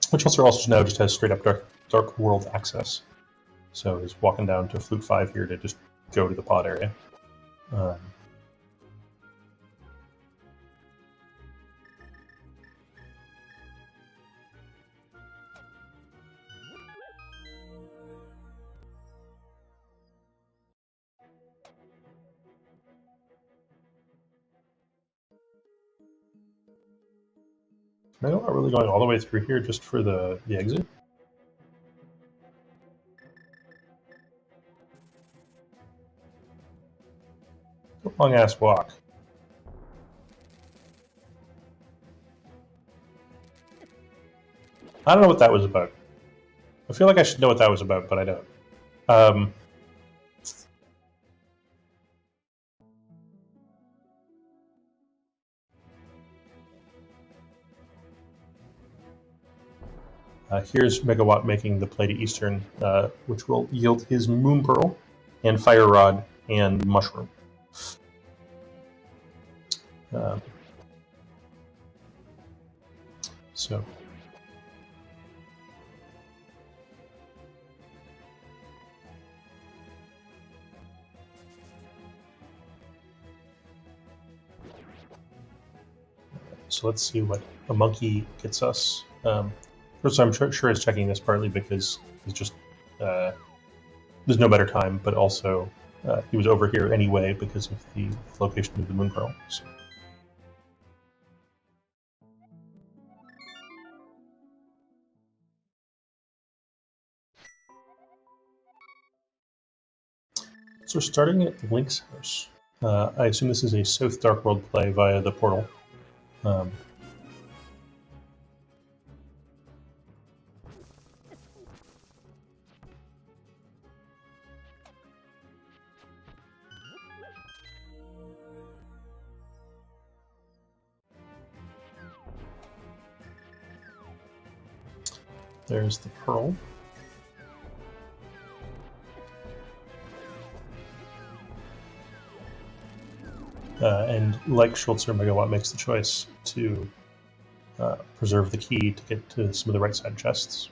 Which Schulzer also now just has straight up Dark World access. So he's walking down to Flute 5 here to just go to the pod area. I'm not really going all the way through here just for the exit. Long ass walk. I don't know what that was about. I feel like I should know what that was about, but I don't. Here's Megawatt making the play to Eastern, which will yield his Moon Pearl, and Fire Rod, and Mushroom. So let's see what a monkey gets us. First, I'm sure he's checking this partly because he's just there's no better time, but also he was over here anyway because of the location of the Moon Pearl. So we're starting at Link's house. I assume this is a South Dark World play via the portal. There's the pearl. And like Schulzer, Megawatt makes the choice to preserve the key to get to some of the right side chests.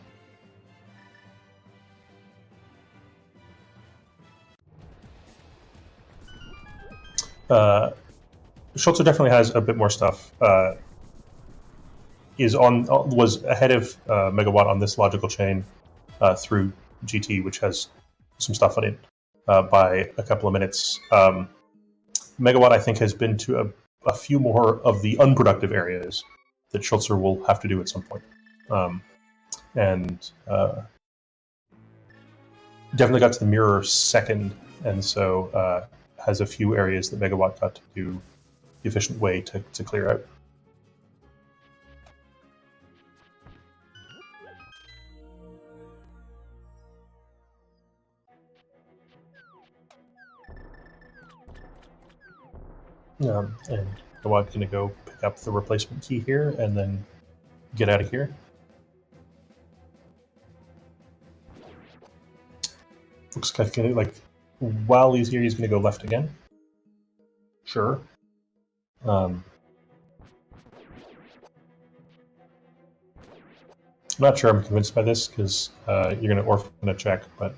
Schulzer definitely has a bit more stuff. Was ahead of Megawatt on this logical chain through GT, which has some stuff on it by a couple of minutes. Megawatt, I think, has been to a few more of the unproductive areas that Schulzer will have to do at some point. And definitely got to the mirror second, and so has a few areas that Megawatt got to do the efficient way to clear out. And Megawatt going to go pick up the replacement key here and then get out of here. Looks like while he's here, he's going to go left again. Sure. I'm not sure I'm convinced by this because you're going to orphan a check, but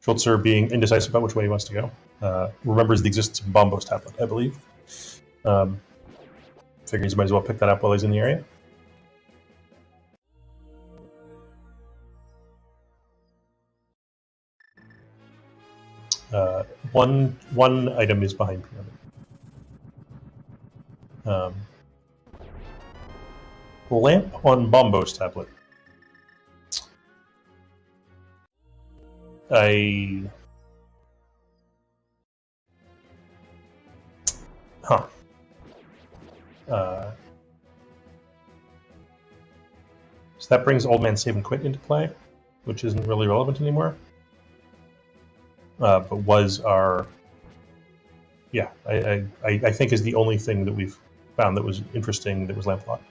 Schulzer, being indecisive about which way he wants to go, remembers the existence of Bombo's tablet, I believe. Figures he might as well pick that up while he's in the area. One item is behind Pyramid. Lamp on Bombo's tablet. So that brings Old Man Save and Quit into play, which isn't really relevant anymore. But was our... Yeah, I think is the only thing that we've found that was interesting that was lamp locked.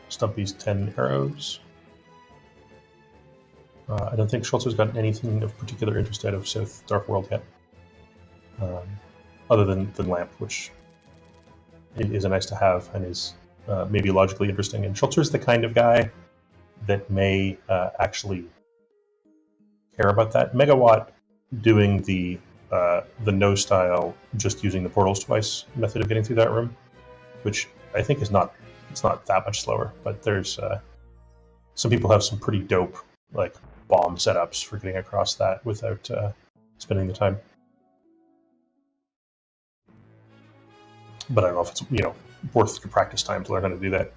Stumpy's 10 arrows. I don't think Schulzer's gotten anything of particular interest out of South Dark World yet. Other than Lamp, which is a nice to have and is maybe logically interesting. And Schulzer's the kind of guy that may actually care about that. Megawatt doing the no style, just using the portals twice method of getting through that room, which I think is not... It's not that much slower, but there's some people have some pretty dope like bomb setups for getting across that without spending the time. But I don't know if it's worth your practice time to learn how to do that.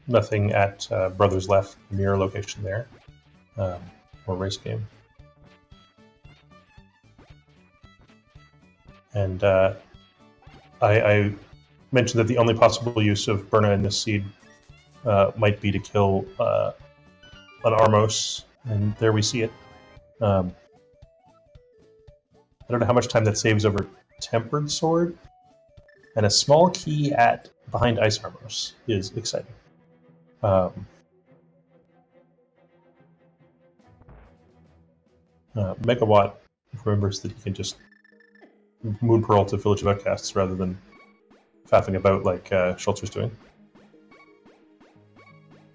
Nothing at Brothers Left, mirror location there, or race game. And I mentioned that the only possible use of Burna in this seed might be to kill an Armos, and there we see it. I don't know how much time that saves over Tempered Sword, and a small key at behind Ice Armos is exciting. Megawatt remembers that he can just Moon Pearl to Village of Outcasts rather than faffing about like Schulzer's doing.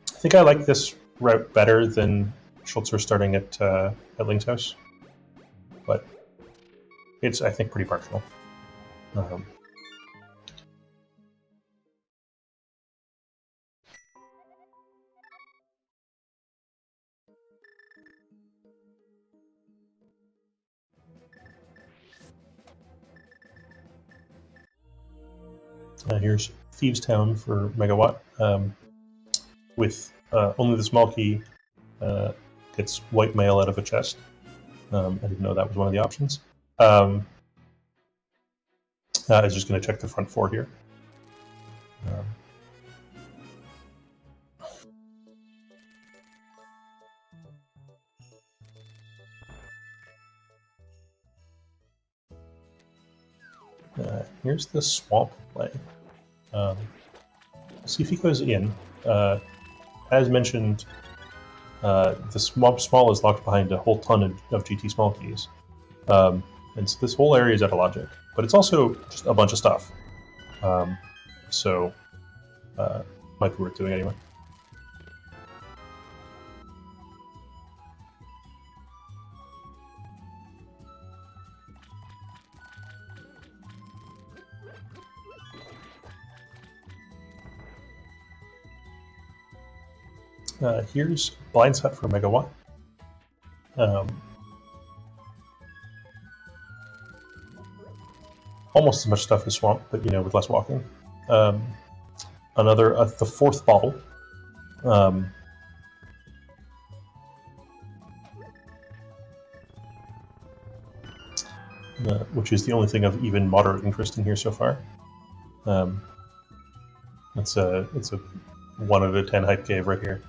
I think I like this route better than Schulzer starting at Link's house, but it's, I think, pretty partial. Here's Thieves Town for Megawatt. With only the small key, gets white mail out of a chest. I didn't know that was one of the options. I was just going to check the front four here. Here's the swamp play. See if he goes in. As mentioned, the swamp small is locked behind a whole ton of GT small keys. And so this whole area is out of logic. But it's also just a bunch of stuff. So, might be worth doing anyway. Here's Blind Set for Megawatt. Almost as much stuff as Swamp, but with less walking. The fourth bottle. which is the only thing of even moderate interest in here so far. It's a 1 out of 10 hype cave right here.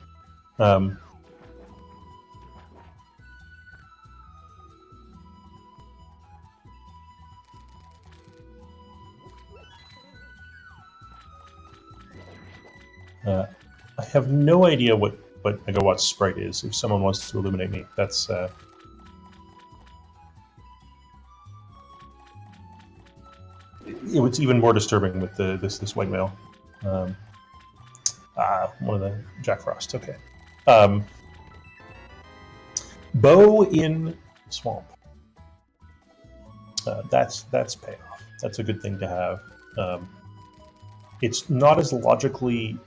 I have no idea what Megawatt's sprite is. If someone wants to illuminate me, that's it's even more disturbing with this white whale. One of the Jack Frost. Okay. Bow in swamp. That's payoff. That's a good thing to have. It's not as logically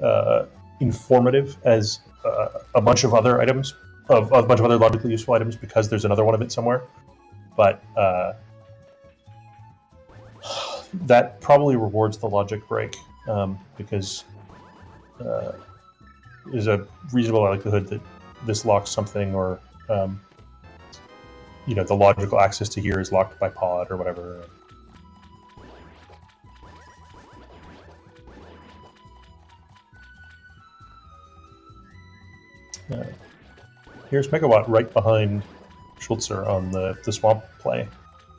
informative as a bunch of other items, of a bunch of other logically useful items, because there's another one of it somewhere. But that probably rewards the logic break, because there's a reasonable likelihood that this locks something, or the logical access to here is locked by pod or whatever. Here's Megawott right behind Schulzer on the swamp play.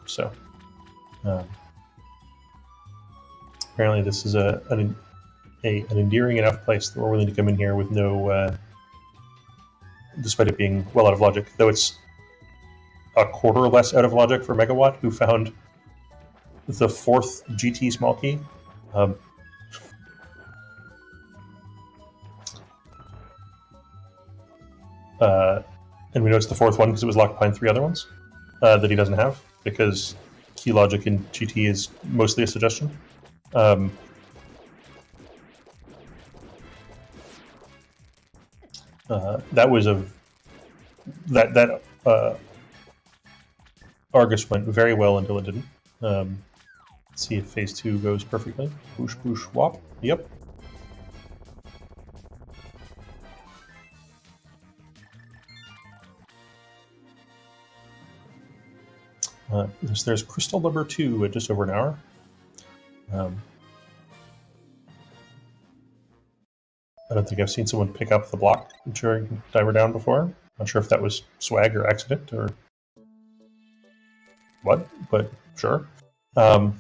So apparently this is an endearing enough place that we're willing to come in here with no, despite it being well out of logic, though it's a quarter less out of logic for Megawott, who found the 4th GT small key. And we know it's the 4th one because it was locked behind 3 other ones that he doesn't have, because key logic in GT is mostly a suggestion. That was that Argus went very well until it didn't. Let's see if phase 2 goes perfectly. Boosh, boosh, wop. Yep. There's crystal number 2 at just over an hour. I don't think I've seen someone pick up the block during Diver Down before. Not sure if that was swag or accident or what, but sure. I'm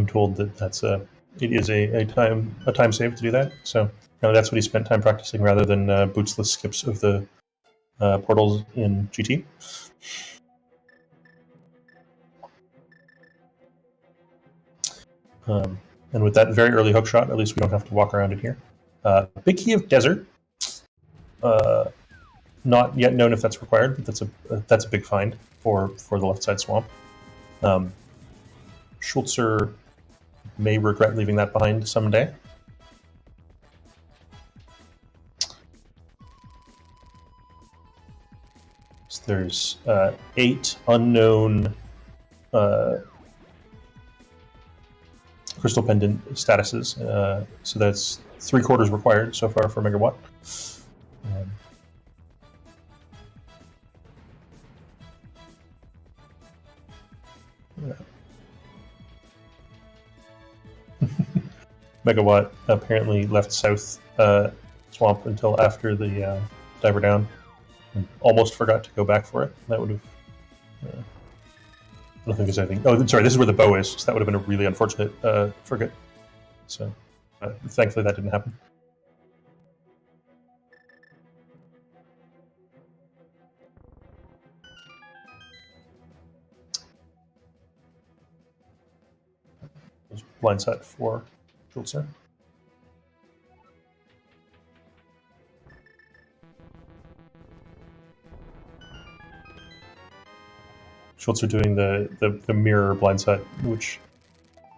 told that it is a time save to do that. So that's what he spent time practicing, rather than bootsless skips of the portals in GT. And with that very early hook shot, at least we don't have to walk around it here. Big Key of Desert. Not yet known if that's required, but that's a big find for the left side swamp. Schulzer may regret leaving that behind someday. So there's 8 unknown crystal pendant statuses, so that's 3/4 required so far for Megawatt. Megawatt apparently left south swamp until after the Diver Down, and almost forgot to go back for it. That would have... I don't think there's anything... Oh, sorry, this is where the bow is, so that would have been a really unfortunate forget. So, thankfully that didn't happen. Blind set for Schulzer. Schulzer doing the mirror blind set, which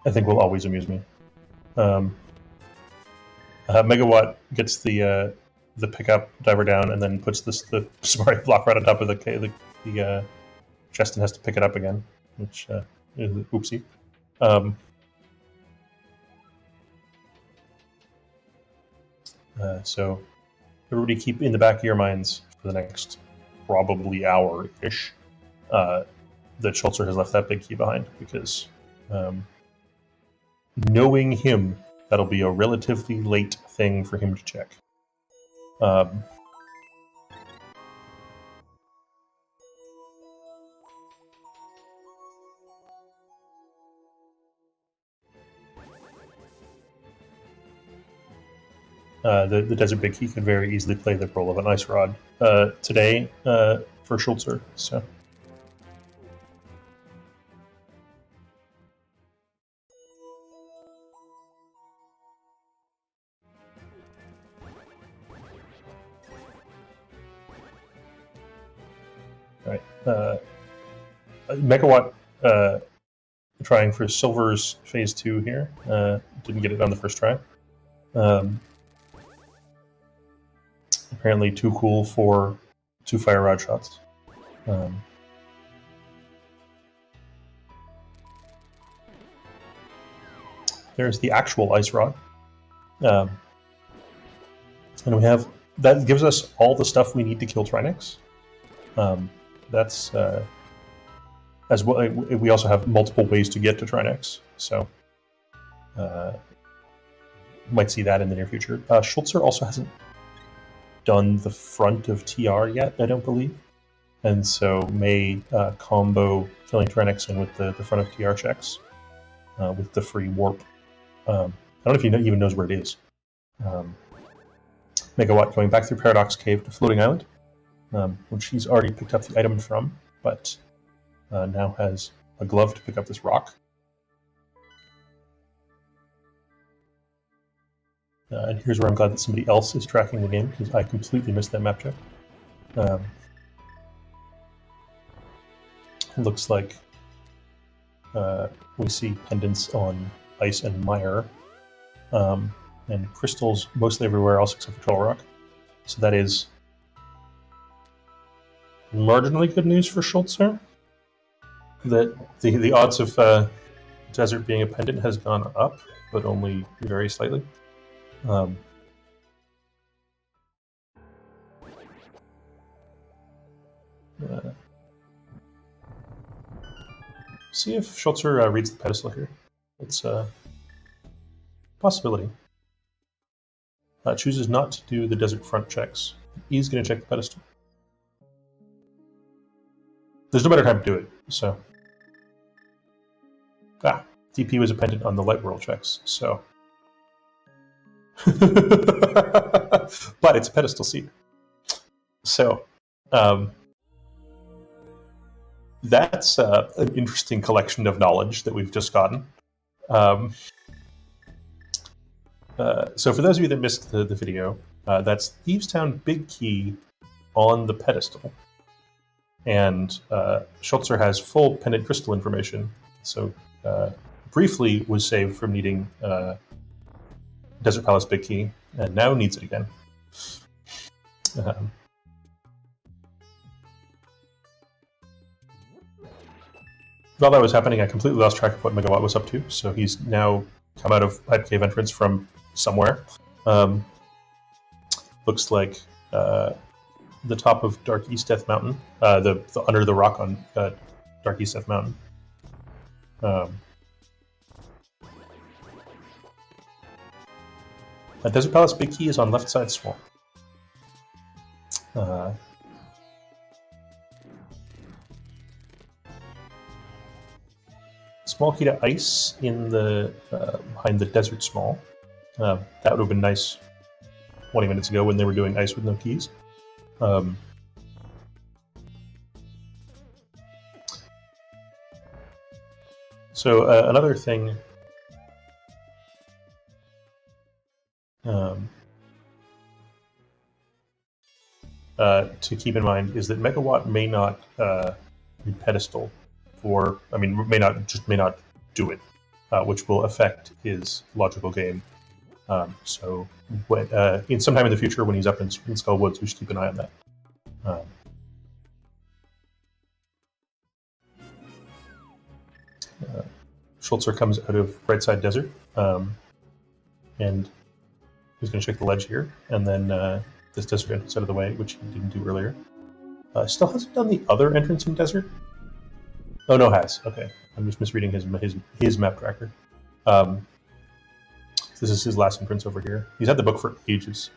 I think will always amuse me. Megawatt gets the pickup, Diver Down, and then puts the smart block right on top of the chest and has to pick it up again, which is oopsie. So everybody keep in the back of your minds for the next probably hour-ish that Schulzer has left that big key behind, because knowing him, that'll be a relatively late thing for him to check. The Desert Big Key could very easily play the role of an Ice Rod today for Schulzer. So. All right. Megawott trying for Silver's Phase 2 here. Didn't get it on the first try. Apparently too cool for 2 Fire Rod shots. There's the actual Ice Rod. And we have... That gives us all the stuff we need to kill Trinex. That's... as well, we also have multiple ways to get to Trinex, so might see that in the near future. Schulzer also hasn't done the front of TR yet, I don't believe, and so may combo killing Trinex in with the front of TR checks with the free warp. I don't know if he even knows where it is. Megawatt going back through Paradox Cave to Floating Island, which he's already picked up the item from, but now has a glove to pick up this rock. And here's where I'm glad that somebody else is tracking the game, because I completely missed that map check. Looks like we see pendants on ice and mire, and crystals mostly everywhere else except for Troll Rock. So that is marginally good news for Schulzer. That the odds of desert being a pendant has gone up, but only very slightly. See if Schulzer reads the pedestal here. It's a possibility. Chooses not to do the desert front checks. He's going to check the pedestal. There's no better time to do it, so... DP was a pendant on the light world checks, so... but it's a pedestal seat. So, that's an interesting collection of knowledge that we've just gotten. So for those of you that missed the video, that's Thievestown Big Key on the pedestal. And Schulzer has full pendant crystal information, so briefly was saved from needing Desert Palace Big Key, and now needs it again. While that was happening, I completely lost track of what Megawatt was up to, so he's now come out of Pipe Cave entrance from somewhere. Looks like the top of Dark East Death Mountain, the under the rock on Dark East Death Mountain. Desert Palace Big Key is on left side swamp. Small key to ice in the behind the desert small. That would have been nice 20 minutes ago when they were doing ice with no keys. So another thing to keep in mind is that Megawatt may not read pedestal for, may not do it, which will affect his logical game. So when, in sometime in the future when he's up in Skull Woods, we should keep an eye on that. Schulzer comes out of Right Side Desert, and he's going to check the ledge here, and then this desert entrance out of the way, which he didn't do earlier. Still hasn't done the other entrance in desert. Oh no, has. Okay, I'm just misreading his map tracker. This is his last entrance over here. He's had the book for ages.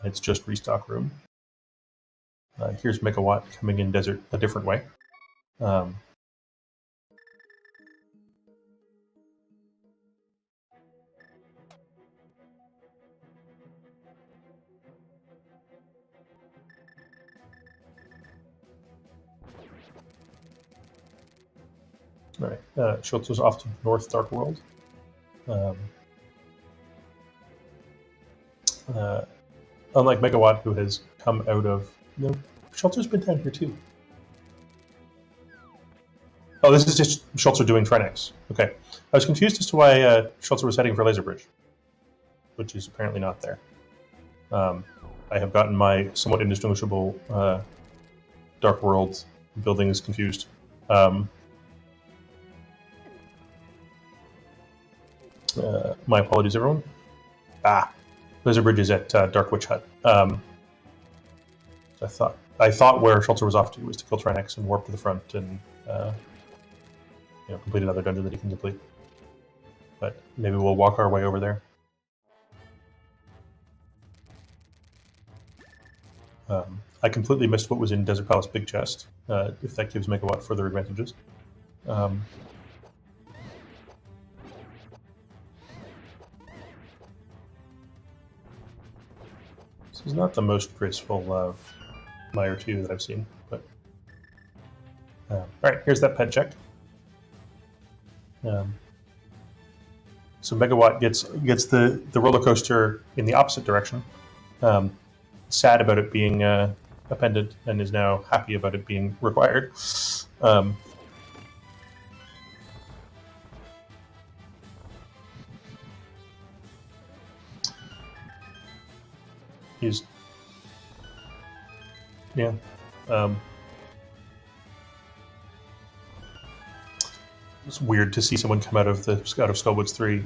It's just restock room. Here's Megawatt coming in desert a different way. All right, Schulzer's off to North Dark World. Unlike Megawatt, who has come out of... No, Schulzer's been down here too. Oh, this is just Schulzer doing Trinex. Okay. I was confused as to why Schulzer was heading for Laser Bridge, which is apparently not there. I have gotten my somewhat indistinguishable Dark World buildings confused. My apologies, everyone. Laser Bridge is at Dark Witch Hut. I thought where Schulzer was off to was to kill Trinex and warp to the front and complete another dungeon that he can complete. But maybe we'll walk our way over there. I completely missed what was in Desert Palace Big Chest, if that gives Megawatt further advantages. This is not the most graceful Mire 2 that I've seen, but... Alright, here's that pet check. So Megawatt gets the roller coaster in the opposite direction. Sad about it being appended, and is now happy about it being required. He's... Yeah. It's weird to see someone come out of Skullwoods 3,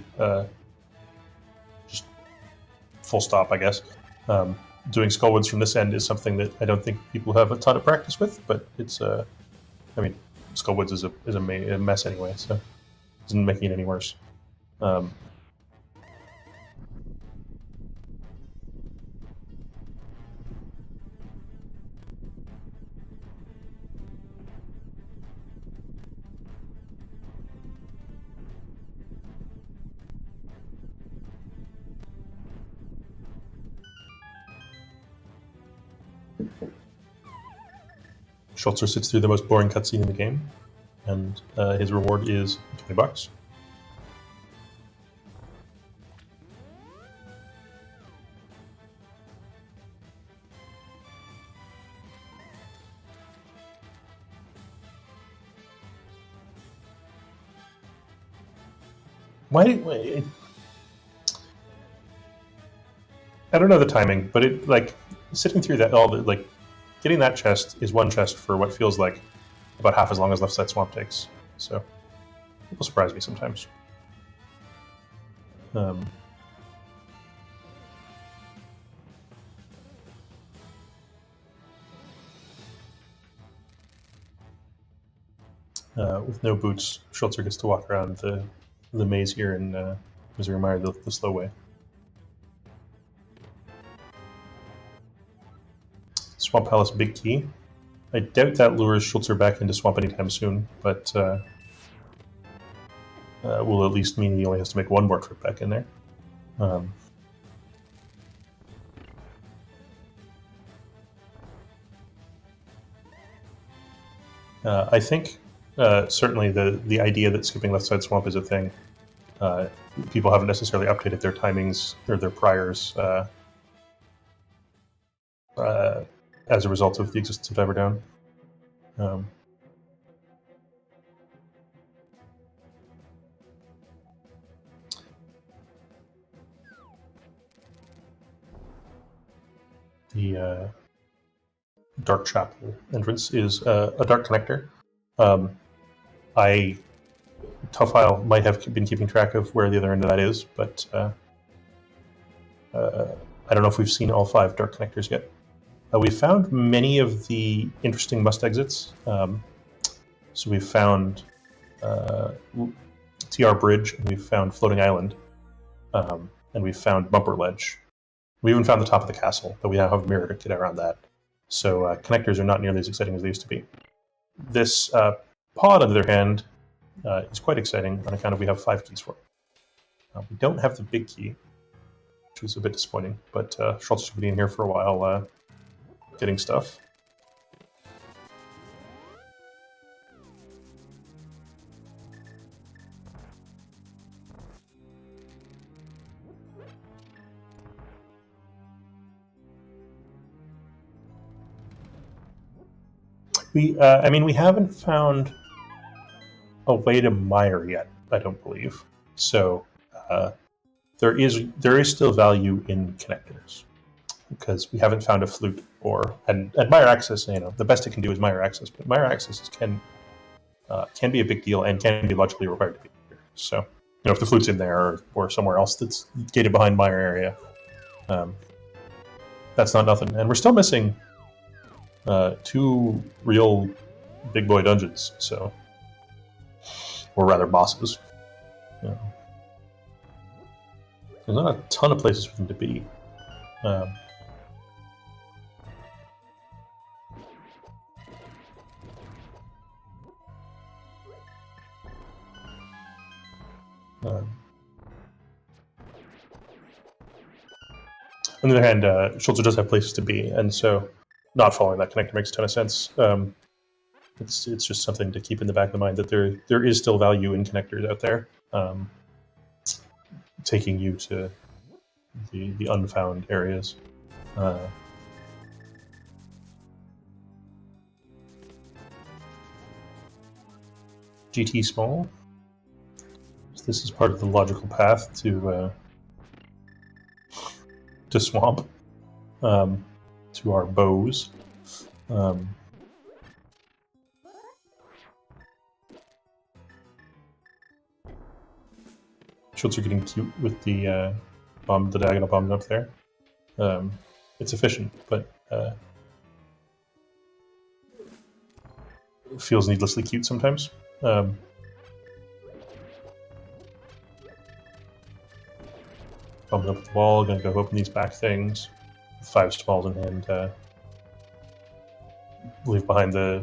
just full stop, I guess. Doing Skullwoods from this end is something that I don't think people have a ton of practice with, but it's, I mean, Skullwoods is a mess anyway, so it isn't making it any worse. Schulzer sits through the most boring cutscene in the game, and his reward is $20. Wait, I don't know the timing, but it sitting through that getting that chest is one chest for what feels like about half as long as Left Side Swamp takes. So people surprise me sometimes. With no boots, Schulzer gets to walk around the maze here in Missouri Mire the slow way. Swamp Palace Big Key. I doubt that lures Schulzer back into Swamp anytime soon, but will at least mean he only has to make one more trip back in there. I think certainly the idea that skipping Left Side Swamp is a thing. People haven't necessarily updated their timings or their priors as a result of the existence of Everdown. The Dark Chapel entrance is a dark connector. I Tuffile might have been keeping track of where the other end of that is, but I don't know if we've seen all 5 dark connectors yet. We found many of the interesting must exits. So we've found TR Bridge, and we've found Floating Island, and we've found Bumper Ledge. We even found the top of the castle, but we now have a mirror to get around that. So connectors are not nearly as exciting as they used to be. This pod, on the other hand, is quite exciting on account of we have 5 keys for it. We don't have the big key, which is a bit disappointing, but Schultzer's going to be in here for a while getting stuff. I mean, we haven't found a way to mire yet, I don't believe. So there is still value in connectors, because we haven't found a flute and mire access. The best it can do is mire access, but mire access can be a big deal and can be logically required to be here. So if the flute's in there or somewhere else that's gated behind mire area, that's not nothing. And we're still missing 2 real big boy dungeons, or rather bosses. There's not a ton of places for them to be. On the other hand, Schulzer does have places to be, and so not following that connector makes a ton of sense. It's just something to keep in the back of the mind that there is still value in connectors out there, taking you to the unfound areas. GT small. So this is part of the logical path to swamp, to our bows. Schulzer getting cute with the diagonal bombs up there. It's efficient, but it feels needlessly cute sometimes. Bumping up the wall, gonna go open these back things. 5 smalls in hand. Leave behind the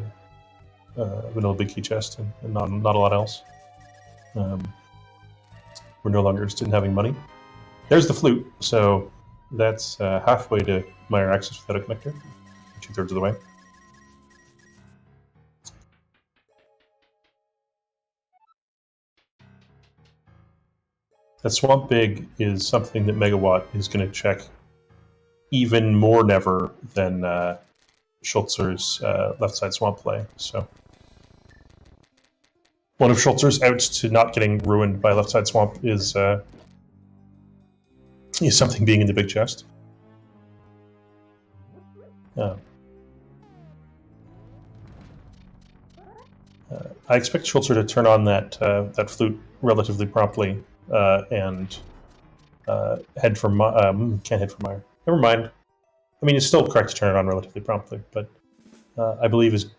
vanilla big key chest and not a lot else. We're no longer interested in having money. There's the flute, so that's halfway to mire access without a connector, 2/3 of the way. That swamp big is something that Megawatt is going to check even more never than Schulzer's left side swamp play. So one of Schulzer's outs to not getting ruined by left side swamp is something being in the big chest. I expect Schulzer to turn on that flute relatively promptly and head for can't head for Mire. Never mind. I mean, it's still correct to turn it on relatively promptly, but I believe is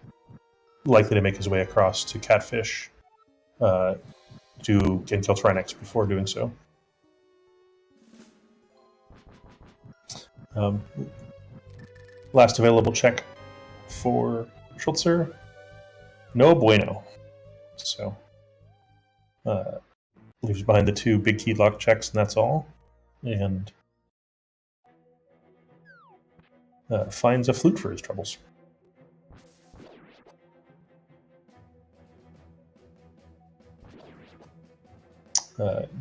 likely to make his way across to Catfish to get kill Trinex before doing so. Last available check for Schulzer. No bueno. So leaves behind the 2 big key lock checks, and that's all. And finds a flute for his troubles.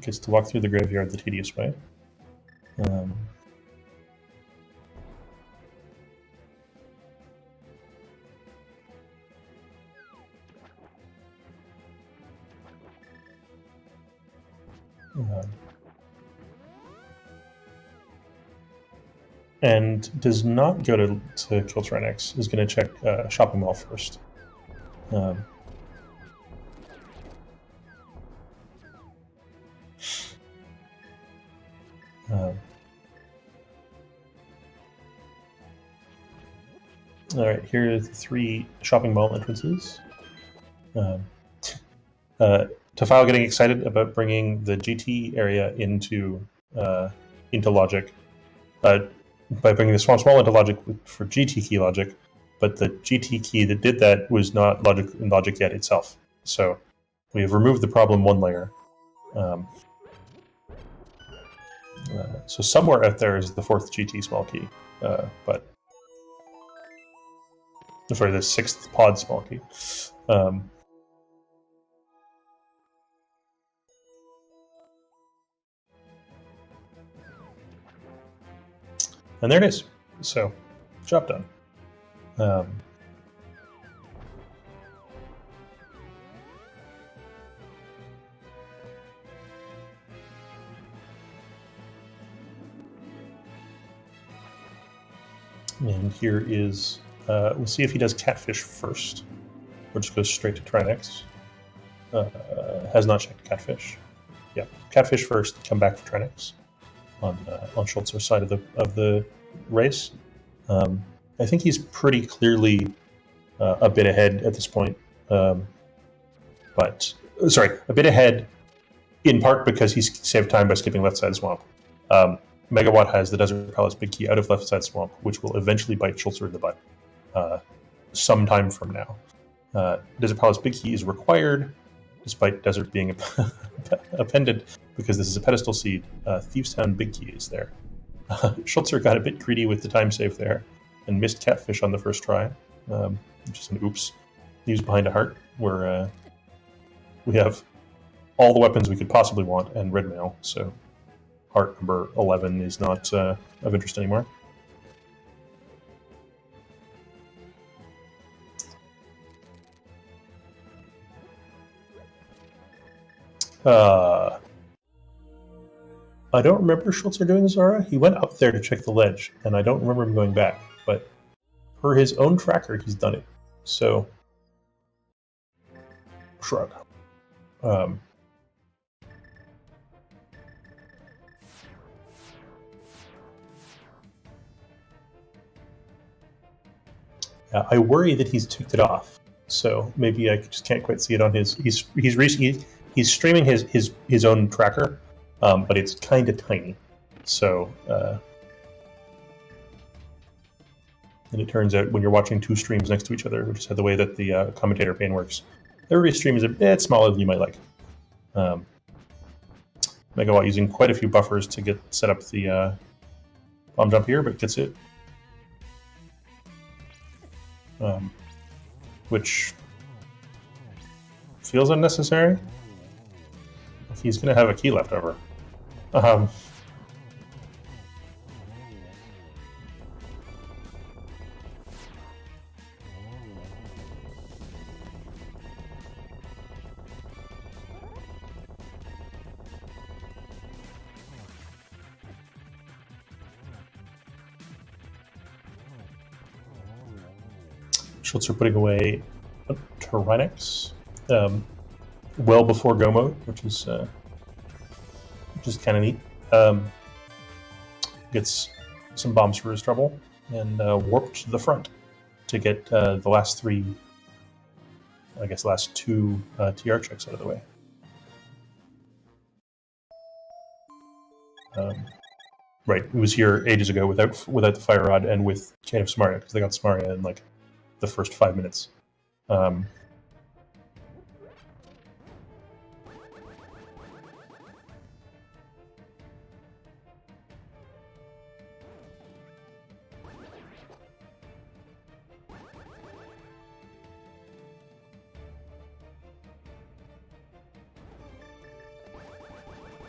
Gets to walk through the graveyard the tedious way. And does not go to kill Trinex, is going to check Shopping Mall first. All right, here are the 3 shopping mall entrances. Tafile getting excited about bringing the GT area into logic by bringing the swamp small into logic for GT key logic, but the GT key that did that was not in logic yet itself. So we have removed the problem 1 layer. So somewhere out there is the 4th GT small key, but I'm sorry, the 6th pod small key. And there it is. So, job done. And here is, we'll see if he does catfish first, or just goes straight to try next. Has not checked catfish. Yeah, catfish first, come back for try next on Schulzer's side of the race. I think he's pretty clearly a bit ahead at this point, but sorry, a bit ahead in part because he's saved time by skipping left side swamp. Megawott has the Desert Palace big key out of left side swamp, which will eventually bite Schulzer in the butt sometime from now. Desert Palace big key is required, despite Desert being appended, because this is a pedestal seed. Thieves Town big key is there. Schulzer got a bit greedy with the time save there and missed catfish on the first try, which is an oops. Leaves behind a heart, where we have all the weapons we could possibly want and red mail, so heart number 11 is not of interest anymore. I don't remember Schulzer doing Zara. He went up there to check the ledge, and I don't remember him going back. But per his own tracker, he's done it. So, shrug. I worry that he's ticked it off. So maybe I just can't quite see it on his. He's streaming his own tracker. But it's kind of tiny. So, and it turns out when you're watching 2 streams next to each other, which is the way that the commentator pane works, every stream is a bit smaller than you might like. Megawatt using quite a few buffers to get set up the bomb jump here, but gets it. Which feels unnecessary. He's going to have a key left over. Schulzer putting away Tyrannex well before go mode, which is kind of neat. Gets some bombs for his trouble and warped to the front to get the last 2 TR checks out of the way. Right, it was here ages ago without the fire rod and with Chain of Samaria, because they got Samaria in like the first 5 minutes.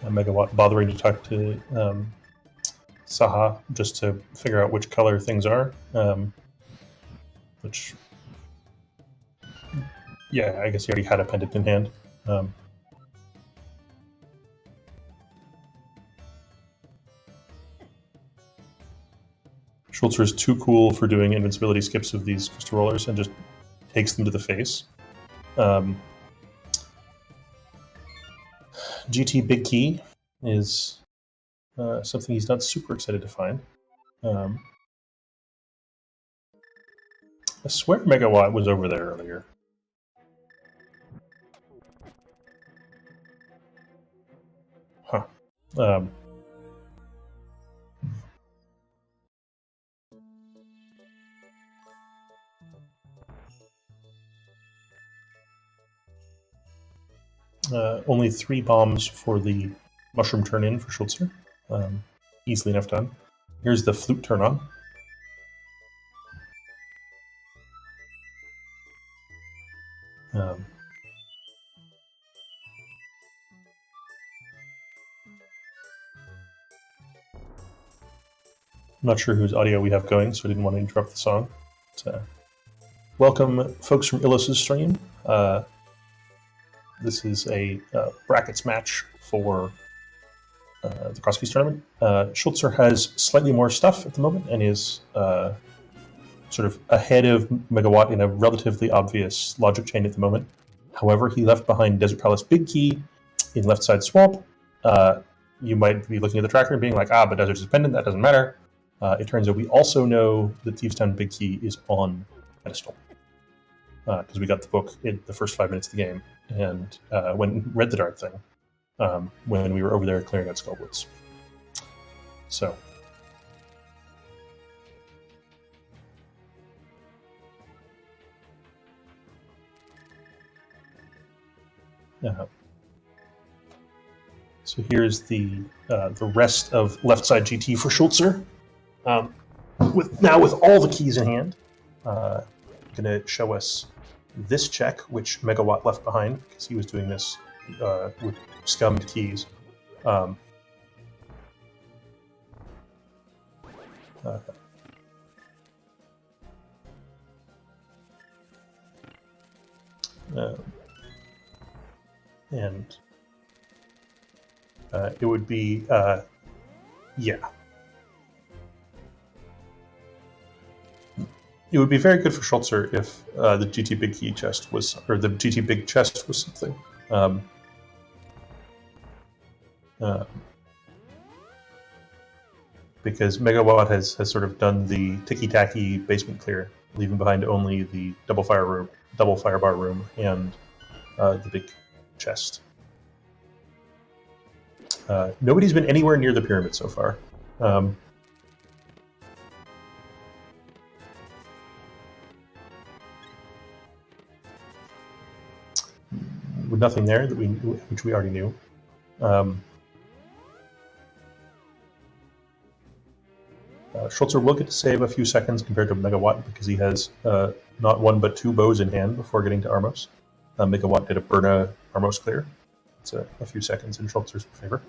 Megawatt bothering to talk to Saha just to figure out which color things are, which, yeah, I guess he already had a pendant in hand. Schulzer is too cool for doing invincibility skips of these crystal rollers and just takes them to the face. GT Big Key is something he's not super excited to find. I swear Megawatt was over there earlier. Huh. Only 3 bombs for the mushroom turn-in for Schulzer. Easily enough done. Here's the flute turn-on. I'm not sure whose audio we have going, so I didn't want to interrupt the song. But, welcome, folks from Illus's stream. This is a brackets match for the Crosskeys tournament. Schulzer has slightly more stuff at the moment and is sort of ahead of Megawatt in a relatively obvious logic chain at the moment. However, he left behind Desert Palace Big Key in Left Side Swamp. You might be looking at the tracker and being like, but Desert is pendant, that doesn't matter. It turns out we also know that Thieves Town Big Key is on pedestal. Because we got the book in the first 5 minutes of the game, and read the Dart thing when we were over there clearing out Skullwoods. So. So here's the rest of left side GT for Schulzer. With all the keys in hand, going to show us this check, which Megawatt left behind because he was doing this with scummed keys. And it would be, yeah. It would be very good for Schulzer if the GT Big Key chest was, or the GT Big chest was something. Because Megawatt has sort of done the ticky-tacky basement clear, leaving behind only the double firebar room, and the big chest. Nobody's been anywhere near the pyramid so far. With nothing there which we already knew. Schulzer will get to save a few seconds compared to Megawatt because he has not 1 but 2 bows in hand before getting to Armos. Megawatt did a Burna Armos clear. It's a few seconds in Schulzer's favor.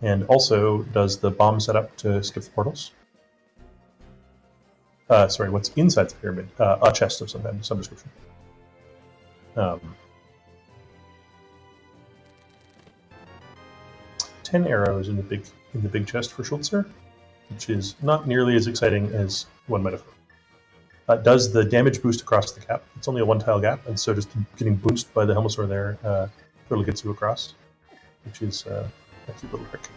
And also does the bomb setup to skip the portals. Sorry, what's inside the pyramid? A chest of some kind, some description. 10 arrows in the big chest for Schulzer, which is not nearly as exciting as one might have hoped. Does the damage boost across the gap? It's only a 1-tile gap, and so just getting boosted by the Helmosaur there totally gets you across, which is a cute little trick.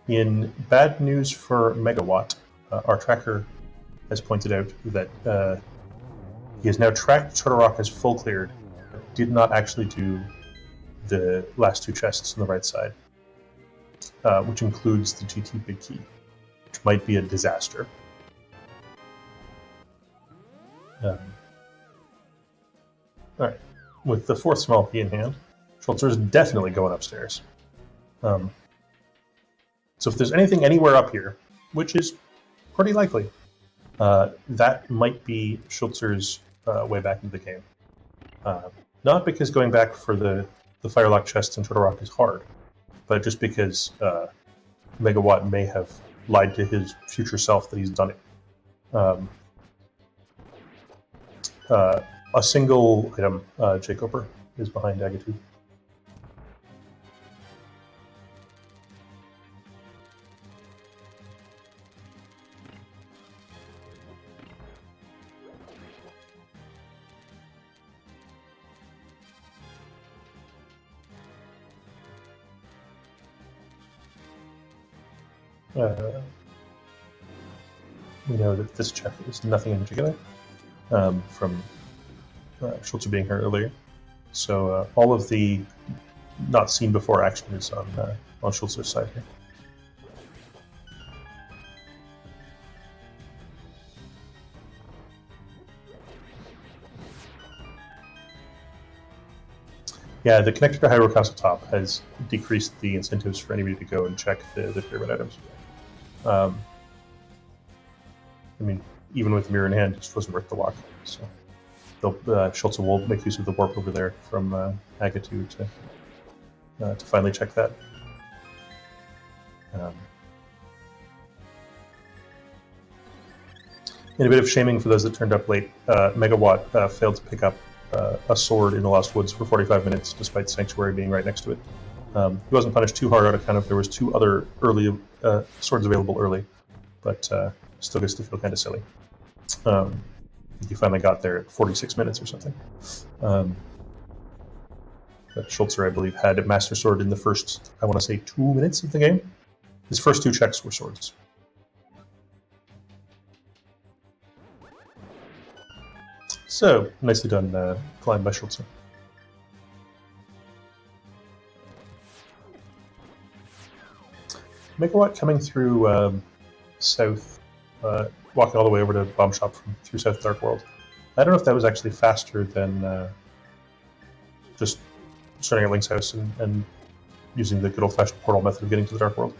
In bad news for Megawatt, our tracker has pointed out that he has now tracked Totorock as full cleared, but did not actually do the last 2 chests on the right side, which includes the GT Big Key, which might be a disaster. Alright, with the 4th small key in hand, Schulzer is definitely going upstairs. So if there's anything anywhere up here, which is pretty likely, that might be Schulzer's way back into the game. Not because going back for the Firelock chest in Totorock is hard, but just because Megawatt may have lied to his future self that he's done it. A single item, Jacoper, is behind Agatu. we know that this check is nothing in particular from Schulzer being here earlier. So all of the not seen before action is on Schulzer's side here. Yeah, the connector to Hyrule Castle Top has decreased the incentives for anybody to go and check the pyramid items. I mean, even with the mirror in hand, it just wasn't worth the walk. So Schulzer will make use of the warp over there from Agatu to finally check that. In a bit of shaming for those that turned up late, Megawatt failed to pick up a sword in the Lost Woods for 45 minutes, despite Sanctuary being right next to it. He wasn't punished too hard on account of there was 2 other early swords available early, but still gets to feel kind of silly. He finally got there at 46 minutes or something. But Schulzer, I believe, had a Master Sword in the first, I want to say, 2 minutes of the game. His first 2 checks were swords. So, nicely done, climb by Schulzer. Megawatt coming through south, walking all the way over to Bomb Shop through South Dark World. I don't know if that was actually faster than just starting at Link's house and using the good old-fashioned portal method of getting to the Dark World.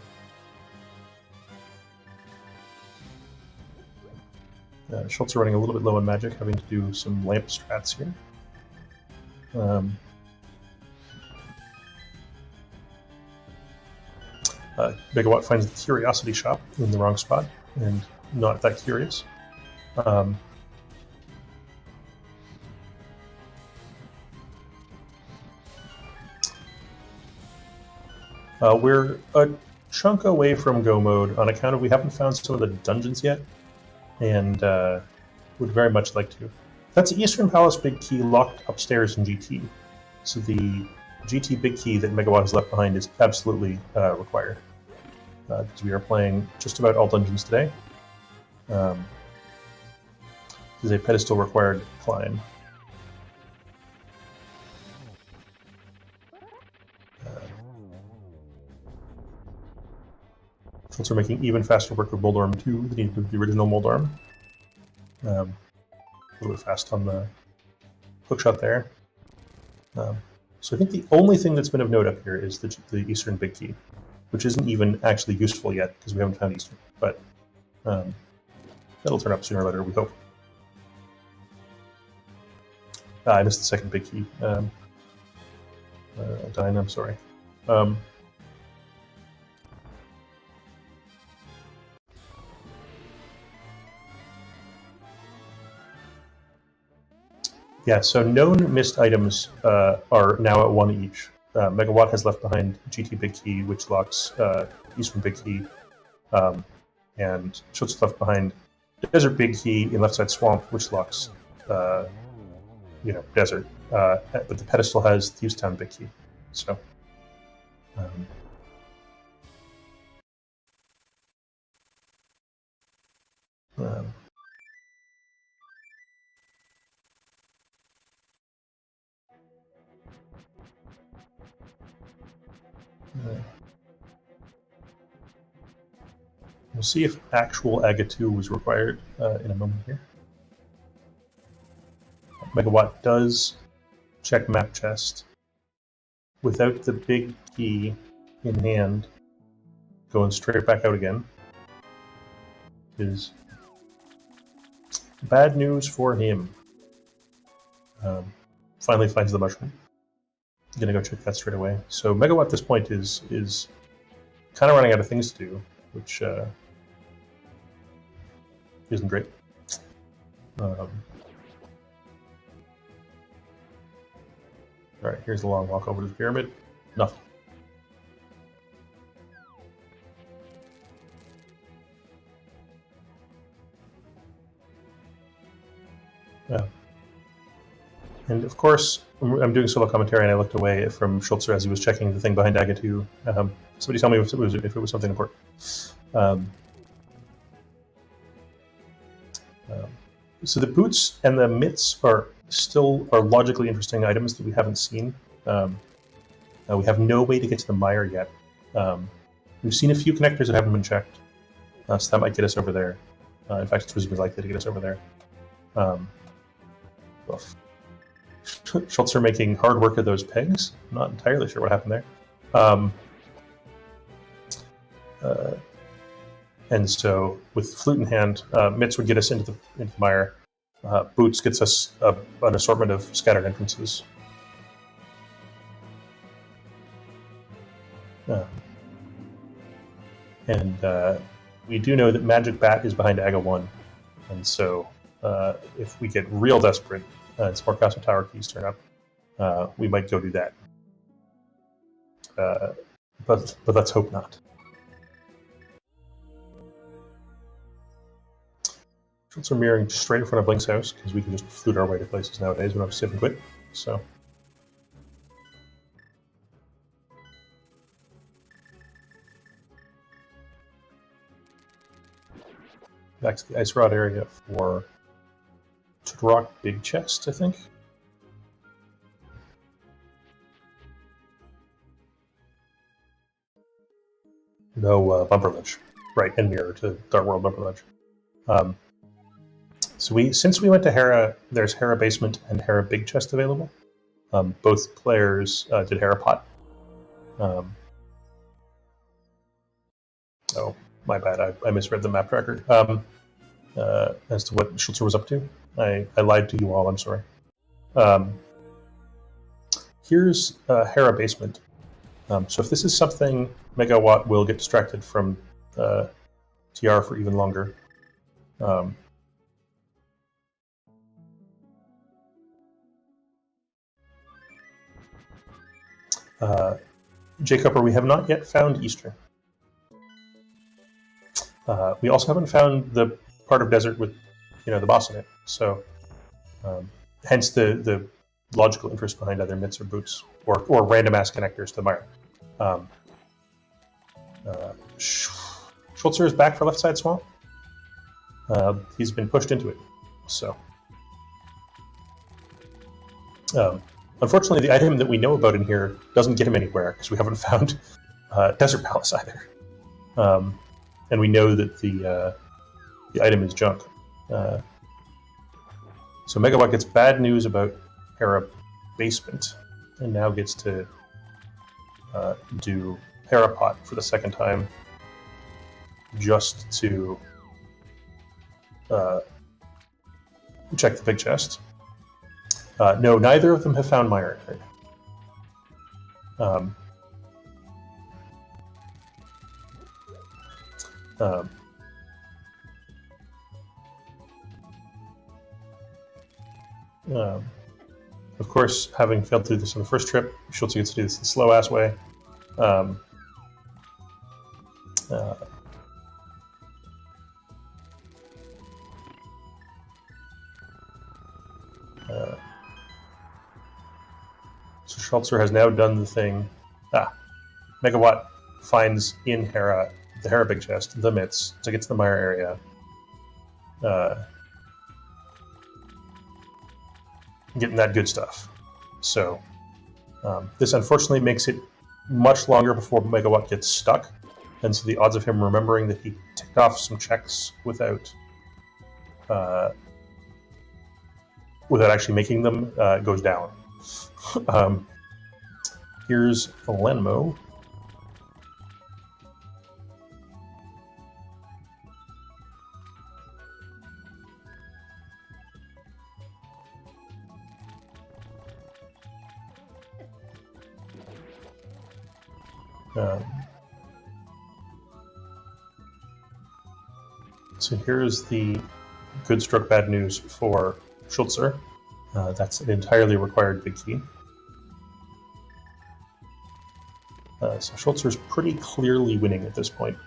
Schulzer running a little bit low on magic, having to do some lamp strats here. Megawatt finds the Curiosity Shop in the wrong spot, and not that curious. We're a chunk away from go mode on account of we haven't found some of the dungeons yet, and would very much like to. That's Eastern Palace Big Key locked upstairs in GT. So the GT Big Key that Megawatt has left behind is absolutely required. Because we are playing just about all dungeons today. This is a pedestal required climb. Schulzer making even faster work of Moldorm 2 than he did with the original Moldorm. A little bit fast on the hookshot there. So I think the only thing that's been of note up here is the Eastern Big Key, which isn't even actually useful yet because we haven't found Eastern. But that'll turn up sooner or later, we hope. I missed the second Big Key. Dine, I'm sorry. Yeah, so known missed items are now at 1 each. Megawatt has left behind GT Big Key, which locks Eastern Big Key, and Schultz left behind Desert Big Key in Left Side Swamp, which locks, Desert. But the pedestal has Thieves Town Big Key, so. We'll see if actual Agatu was required in a moment here. Megawatt does check map chest without the big key in hand, going straight back out again. Is bad news for him. Finally finds the mushroom. I'm gonna go check that straight away. So Megawatt at this point is kind of running out of things to do, which isn't great. Alright, here's the long walk over to the pyramid. Nothing. Yeah. And of course, I'm doing solo commentary and I looked away from Schulzer as he was checking the thing behind Agatu. Somebody tell me if it was something important. Um, so the boots and the mitts are logically interesting items that we haven't seen. We have no way to get to the mire yet. We've seen a few connectors that haven't been checked, so that might get us over there. In fact, it's reasonably likely to get us over there. Schulzer making hard work of those pegs. I'm not entirely sure what happened there. And so, with flute in hand, mitts would get us into the mire. Boots gets us an assortment of scattered entrances. And we do know that Magic Bat is behind Aga 1. And so, if we get real desperate, it's more Castle Tower Keys turn up, we might go do that. But let's hope not. Schulzer mirroring straight in front of Link's house, because we can just flute our way to places nowadays. We don't have to save and quit. So. Back to the Ice Rod area for Rock Big Chest, I think. No Bumper Ledge. Right, and mirror to Dark World Bumper Ledge. So since we went to Hera, there's Hera Basement and Hera Big Chest available. Both players did Hera Pot. Oh, my bad. I misread the map tracker. As to what Schulzer was up to. I lied to you all, I'm sorry. Here's Hera Basement. So if this is something, Megawatt will get distracted from TR for even longer. Jacob, we have not yet found Eastern. We also haven't found the part of desert with, the boss in it. So, hence the logical interest behind either mitts or boots or random ass connectors to the mire. Schulzer is back for Left Side Swamp. He's been pushed into it. So, unfortunately, the item that we know about in here doesn't get him anywhere because we haven't found Desert Palace either. And we know that the item is junk. So Megawatt gets bad news about Hera Basement, and now gets to do Hera Pot for the second time, just to check the big chest. No, neither of them have found Mire. Of course, having failed through this on the first trip, Schulzer gets to do this the slow-ass way. So Schulzer has now done the thing. Megawatt finds in Hera, the Hera Big Chest, the mitts, to get to the Mire area. Getting that good stuff. So this unfortunately makes it much longer before Megawatt gets stuck, and so the odds of him remembering that he ticked off some checks without actually making them goes down. Here's Lenmo. So here's the good stroke bad news for Schulzer. That's an entirely required big key. So Schulzer's pretty clearly winning at this point.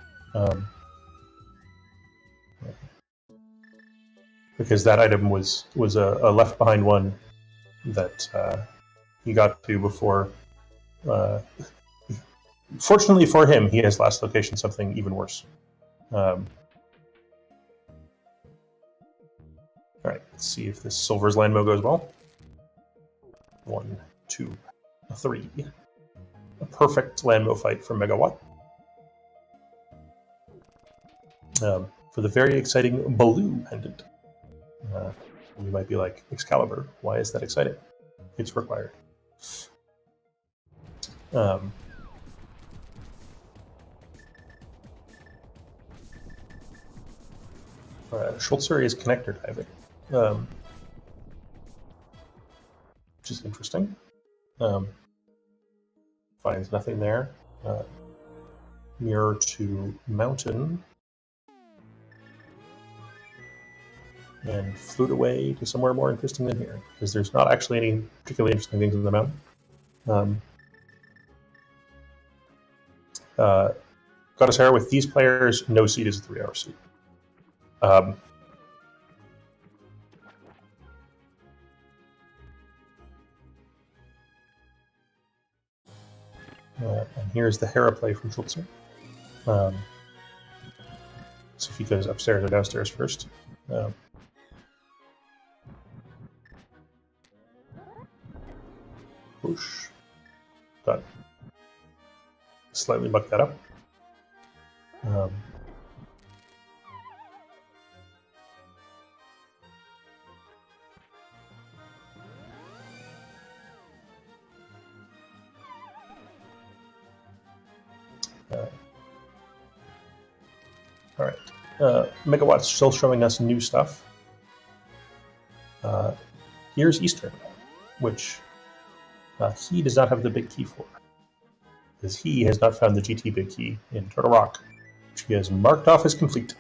Because that item was a left behind one that he got to before. Fortunately for him, he has last location something even worse. All right, let's see if this Silver's Landmo goes well. 1, 2, 3. A perfect Landmo fight for Megawatt. For the very exciting Baloo pendant. You might be like, Excalibur, why is that exciting? It's required. Schulzer is connector diving, which is interesting. Finds nothing there. Mirror to mountain. And flute away to somewhere more interesting than here, because there's not actually any particularly interesting things in the mountain. Goddess Hera with these players, no seed is a 3-hour seed. And here's the Hera play from Schulzer. So if he goes upstairs or downstairs first. Push. Got slightly bucked that up. All right. Megawatt's still showing us new stuff. Here's Eastern, which he does not have the big key for, because he has not found the GT big key in Turtle Rock, which he has marked off as complete.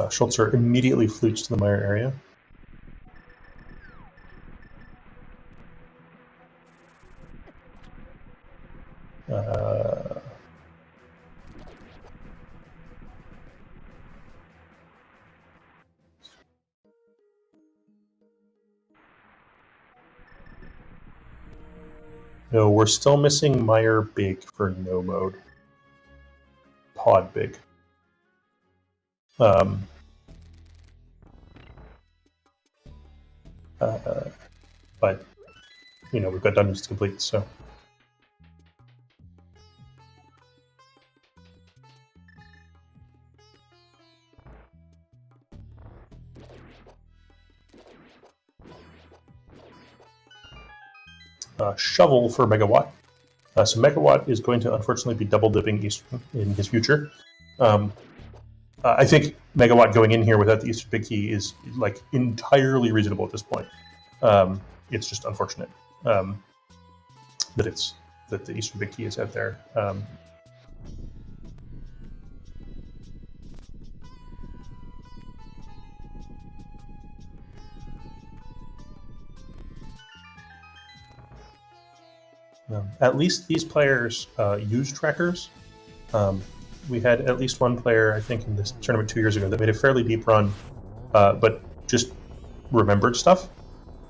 Schulzer immediately flutes to the Meyer area. No, we're still missing Meyer big for no mode. Pod big. But, you know, we've got dungeons to complete, so. Shovel for Megawatt. So Megawatt is going to unfortunately be double dipping Eastern in his future. I think Megawatt going in here without the Eastern big key is like entirely reasonable at this point. It's just unfortunate that the Eastern big key is out there. At least these players use trackers. We had at least one player, I think, in this tournament 2 years ago that made a fairly deep run, but just remembered stuff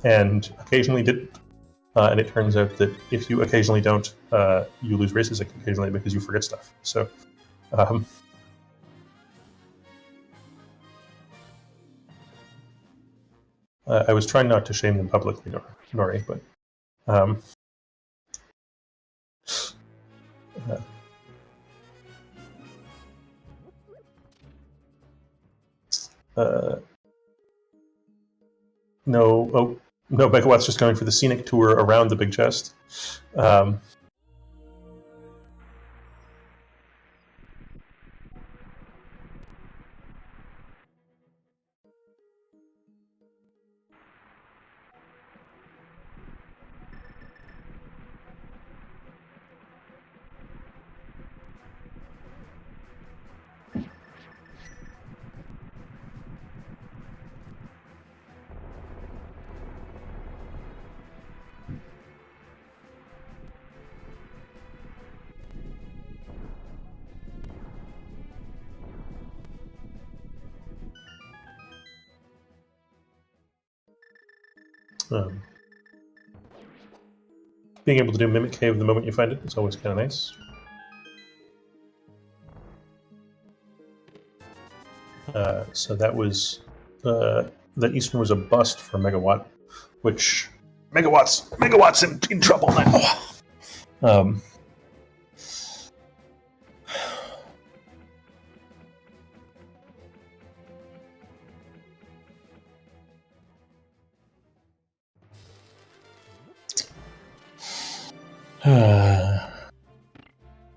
and occasionally didn't. And it turns out that if you occasionally don't, you lose races occasionally because you forget stuff. So, I was trying not to shame them publicly, Nori, but. No, Megawatt's just going for the scenic tour around the big chest. being able to do Mimic Cave the moment you find it is always kind of nice. So that was that Eastern was a bust for Megawatt, which Megawatt's in trouble now.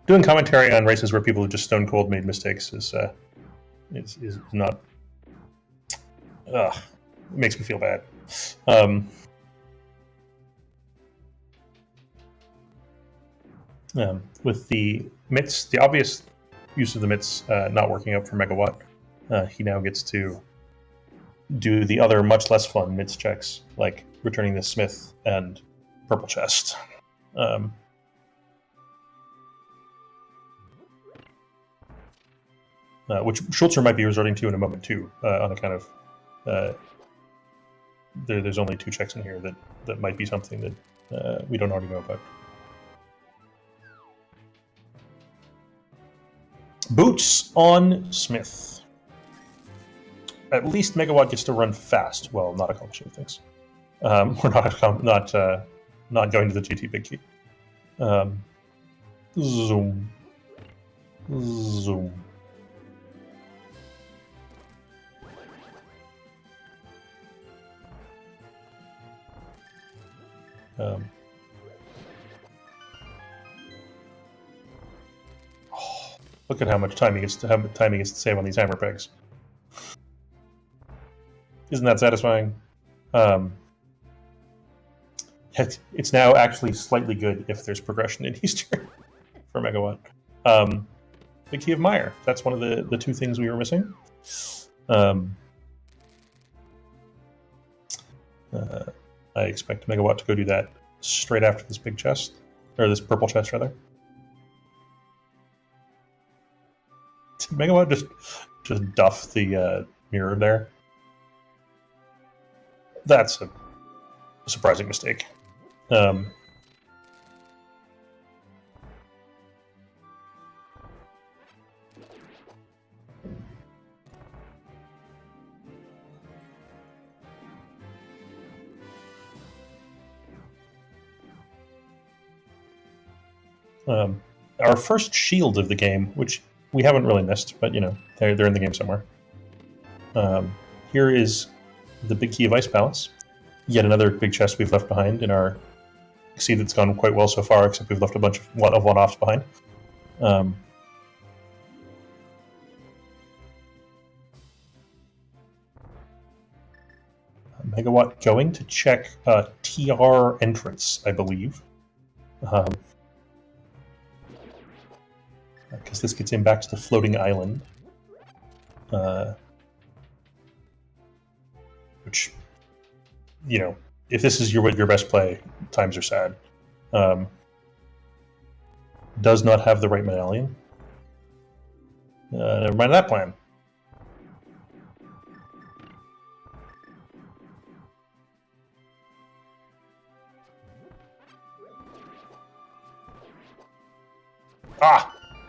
Doing commentary on races where people have just stone cold made mistakes is not. It makes me feel bad. With the mitts, the obvious use of the mitts not working out for Megawatt, he now gets to do the other much less fun mitts checks, like returning the Smith and Purple Chest. Which Schulzer might be resorting to in a moment too, on account of there's only 2 checks in here that might be something that we don't already know about. Boots on Smith. At least Megawatt gets to run fast while not accomplishing things. We're not going to the GT Big Key. Zoom. Zoom. Look at how much time he gets to save on these hammer pegs. Isn't that satisfying? It's now actually slightly good if there's progression in Easter for Megawatt. The Key of Mire. That's one of the 2 things we were missing. I expect Megawatt to go do that straight after this big chest, or this purple chest rather. Did Megawatt just duff the mirror there? That's a surprising mistake. Our first shield of the game, which we haven't really missed, but you know they're in the game somewhere. Here is the Big Key of Ice Palace. Yet another big chest we've left behind in our see that's gone quite well so far, except we've left a bunch of one-offs behind. Megawatt going to check TR entrance, I believe. Because this gets him back to the floating island. Which, you know, if this is your best play, times are sad. Does not have the right medallion. Never mind that plan.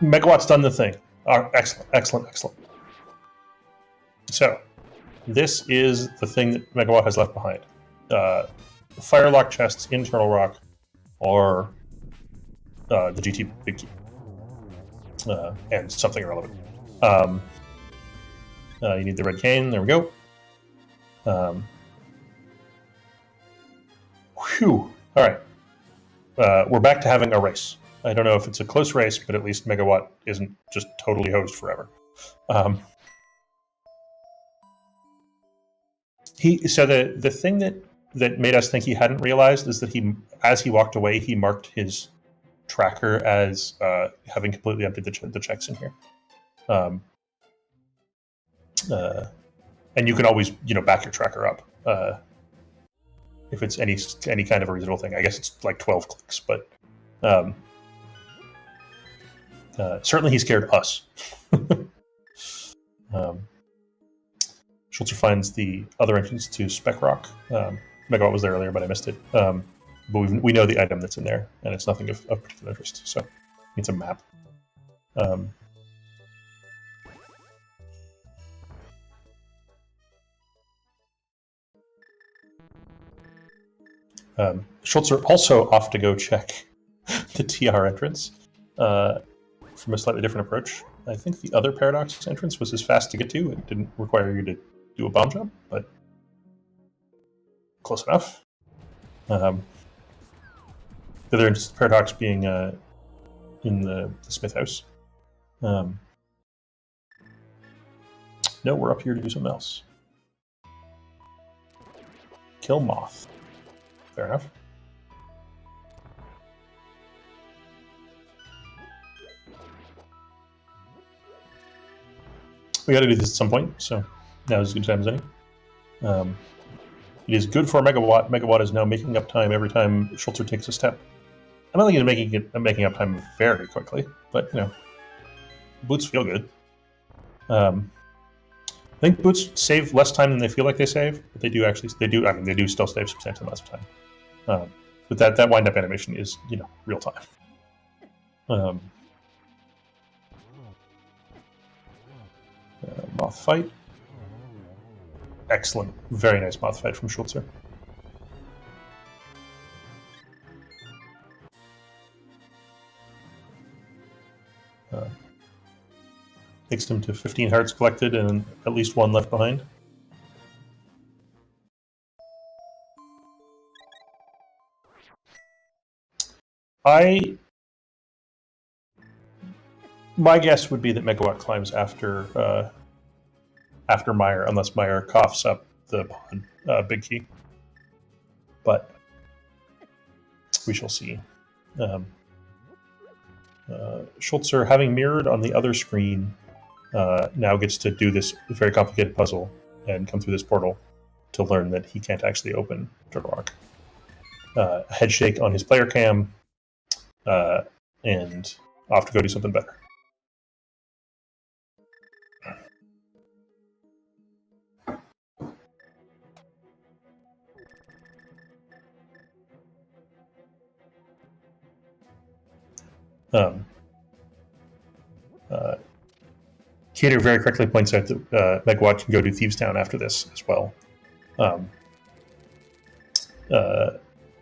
Megawatt's done the thing. Excellent. So, this is the thing that Megawatt has left behind. Firelock chests in Turtle Rock, or the GT Big Key, and something irrelevant. You need the red cane. There we go. Whew. All right. We're back to having a race. I don't know if it's a close race, but at least Megawatt isn't just totally hosed forever. So the thing that made us think he hadn't realized is that as he walked away, he marked his tracker as having completely emptied the checks in here. And you can always back your tracker up if it's any kind of a reasonable thing. I guess it's like 12 clicks, but certainly he scared us. Schulzer finds the other entrance to Spec Rock. Megawott was there earlier, but I missed it. but we know the item that's in there, and it's nothing of particular interest. So it's a map. Schulzer also off to go check the TR entrance from a slightly different approach. I think the other Paradox entrance was as fast to get to. It didn't require you to do a bomb jump, but close enough. The other Paradox being in the Smith house. No, we're up here to do something else. Kill Moth. Fair enough. We got to do this at some point, so now is as good time as any. It is good for Megawatt. Megawatt is now making up time every time Schulzer takes a step. I don't think he's making up time very quickly, but boots feel good. I think boots save less time than they feel like they save, but they do still save substantially less time. But that wind up animation is real time. Moth fight. Excellent, very nice moth fight from Schulzer. Takes him to 15 hearts collected and at least one left behind. My guess would be that Megawatt climbs after Meyer, unless Meyer coughs up the big key. But we shall see. Schulzer, having mirrored on the other screen, now gets to do this very complicated puzzle and come through this portal to learn that he can't actually open Turtle Rock. Head shake on his player cam, and off to go do something better. Keater very correctly points out that Megawott can go to Thieves Town after this as well,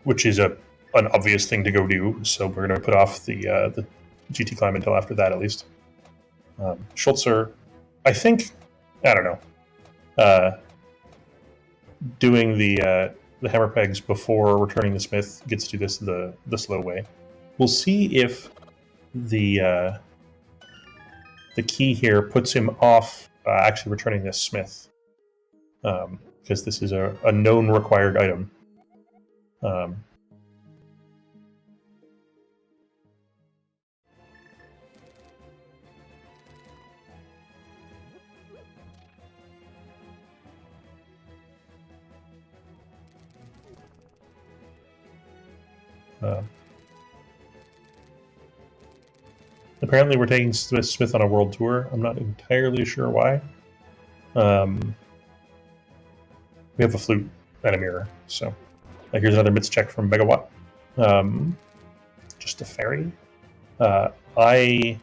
which is an obvious thing to go do. So we're going to put off the GT climb until after that, at least. Schulzer, I don't know, doing the hammer pegs before returning the Smith gets to this the slow way. We'll see if the key here puts him off actually returning this Smith, because this is a known required item. Apparently we're taking Smith on a world tour. I'm not entirely sure why. We have a flute and a mirror, so here's another MITS check from Megawatt. Just a fairy. I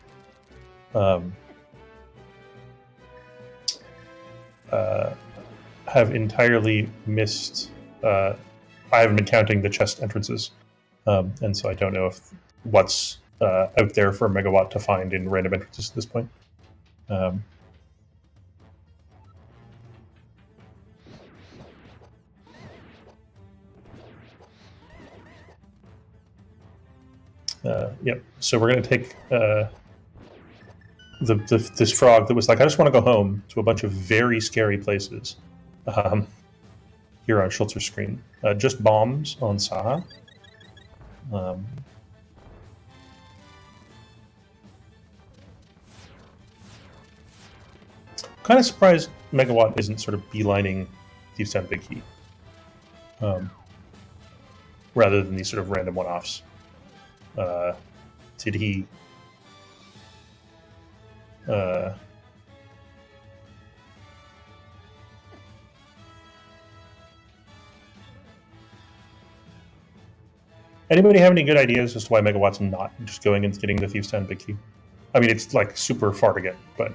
have entirely missed. I haven't been counting the chest entrances, and so I don't know what's out there for Megawatt to find in random entrances at this point. Yep. So we're going to take this frog that was like, I just want to go home, to a bunch of very scary places. Here on Schulzer's screen, just bombs on Saha. Kind of surprised Megawatt isn't sort of beelining Thieves Town Big Key, rather than these sort of random one-offs. Did he? Anybody have any good ideas as to why Megawatt's not just going and getting the Thieves Town big key? I mean, it's like super far to get, but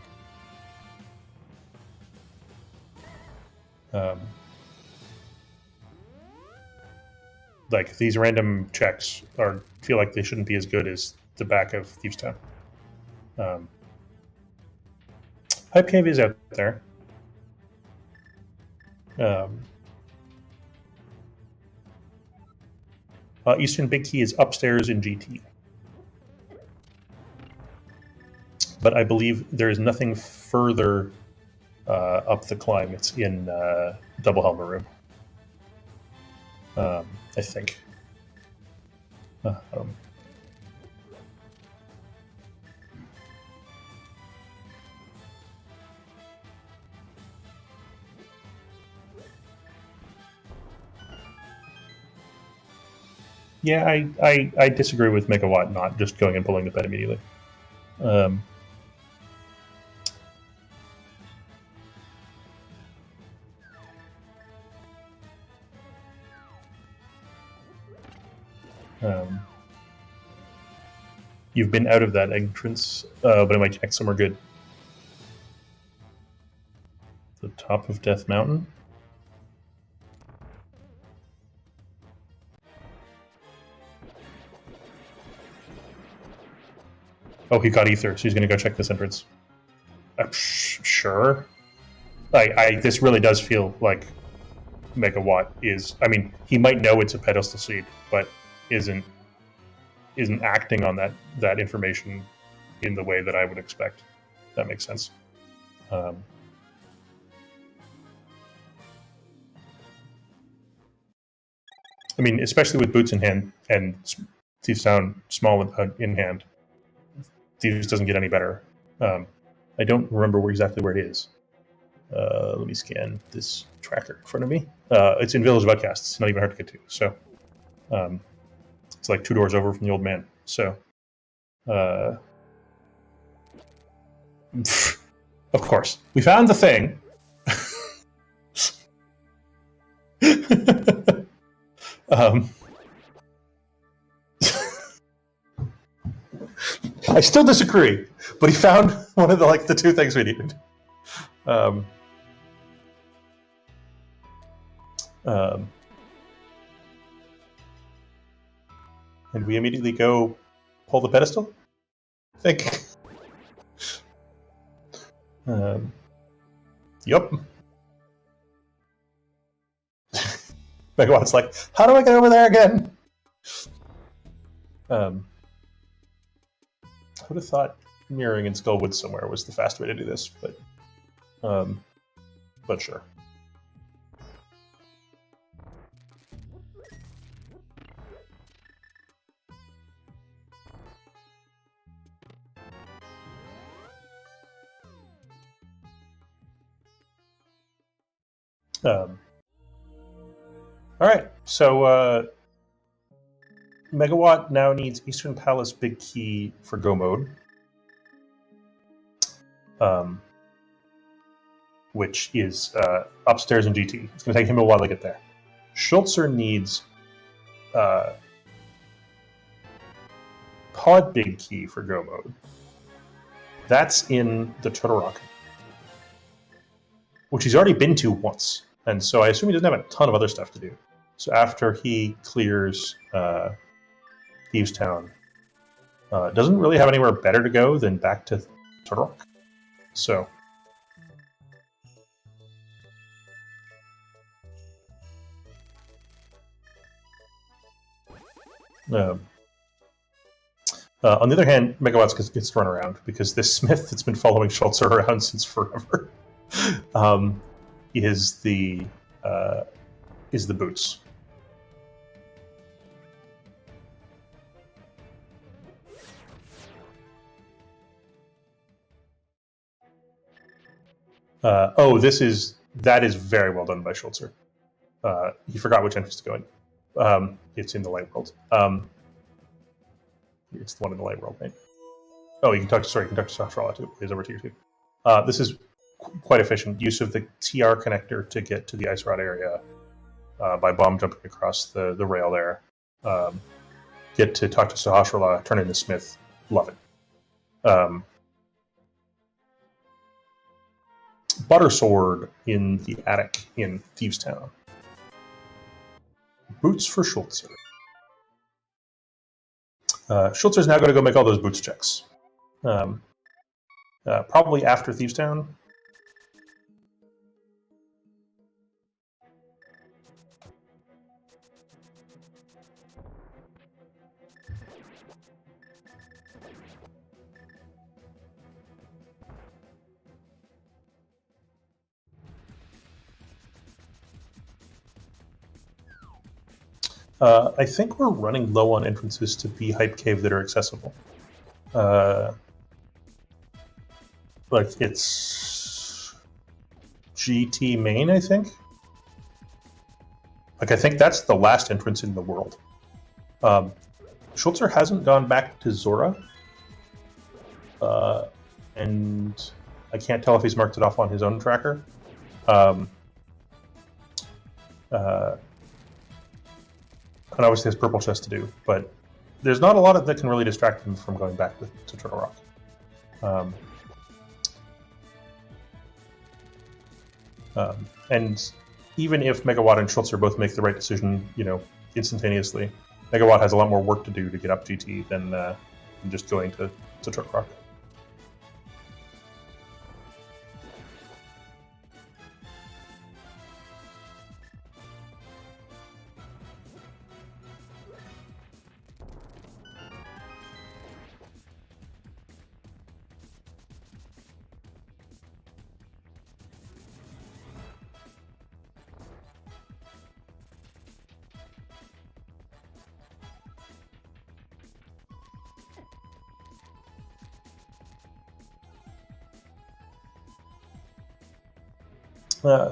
like these random checks feel like they shouldn't be as good as the back of Thieves Town. Hype Cave is out there. Eastern Big Key is upstairs in GT. But I believe there is nothing further up the climb. It's in Double Helmet Room. I think. Yeah, I disagree with Megawatt not just going and pulling the pet immediately. You've been out of that entrance, but it might connect somewhere good. The top of Death Mountain? Oh, he got ether, so he's going to go check this entrance. Sure. This really does feel like Megawatt is. I mean, he might know it's a pedestal seed, but isn't acting on that information in the way that I would expect. That makes sense. I mean, especially with boots in hand and Thieves Town small in hand, Thieves doesn't get any better. I don't remember exactly where it is. Let me scan this tracker in front of me. It's in Village of Outcasts. It's not even hard to get to. So it's like 2 doors over from the old man. So, of course, we found the thing. I still disagree, but he found one of the 2 things we needed. And we immediately go pull the pedestal, I think. Yup. Megawatt's like, how do I get over there again? I would have thought mirroring in Skullwood somewhere was the fast way to do this, but sure. All right, so Megawatt now needs Eastern Palace Big Key for Go Mode, which is upstairs in GT. It's going to take him a while to get there. Schulzer needs Pod Big Key for Go Mode. That's in the Turtle Rock, which he's already been to once. And so I assume he doesn't have a ton of other stuff to do. So after he clears Thieves Town, doesn't really have anywhere better to go than back to Turtle Rock. So on the other hand, Megawatts gets run around because this Smith that's been following Schulzer around since forever is the boots. That is very well done by Schulzer. He forgot which entrance to go in. It's in the light world. It's the one in the light world, right? Oh, you can talk to Sashrala too. He's over to you too. This is quite efficient use of the TR connector to get to the ice rod area by bomb jumping across the rail there. get to talk to Sahasrara, turn into Smith. Love it. Buttersword in the attic in Thieves Town. Boots for Schulzer. Schulzer's now going to go make all those boots checks. Probably after Thieves Town. I think we're running low on entrances to B Hype Cave that are accessible. Like it's GT main, I think. Like I think that's the last entrance in the world. Schulzer hasn't gone back to Zora, and I can't tell if he's marked it off on his own tracker. And obviously has purple chest to do, but there's not a lot that can really distract him from going back to Turtle Rock. And even if Megawott and Schulzer both make the right decision, instantaneously, Megawott has a lot more work to do to get up GT than just going to Turtle Rock.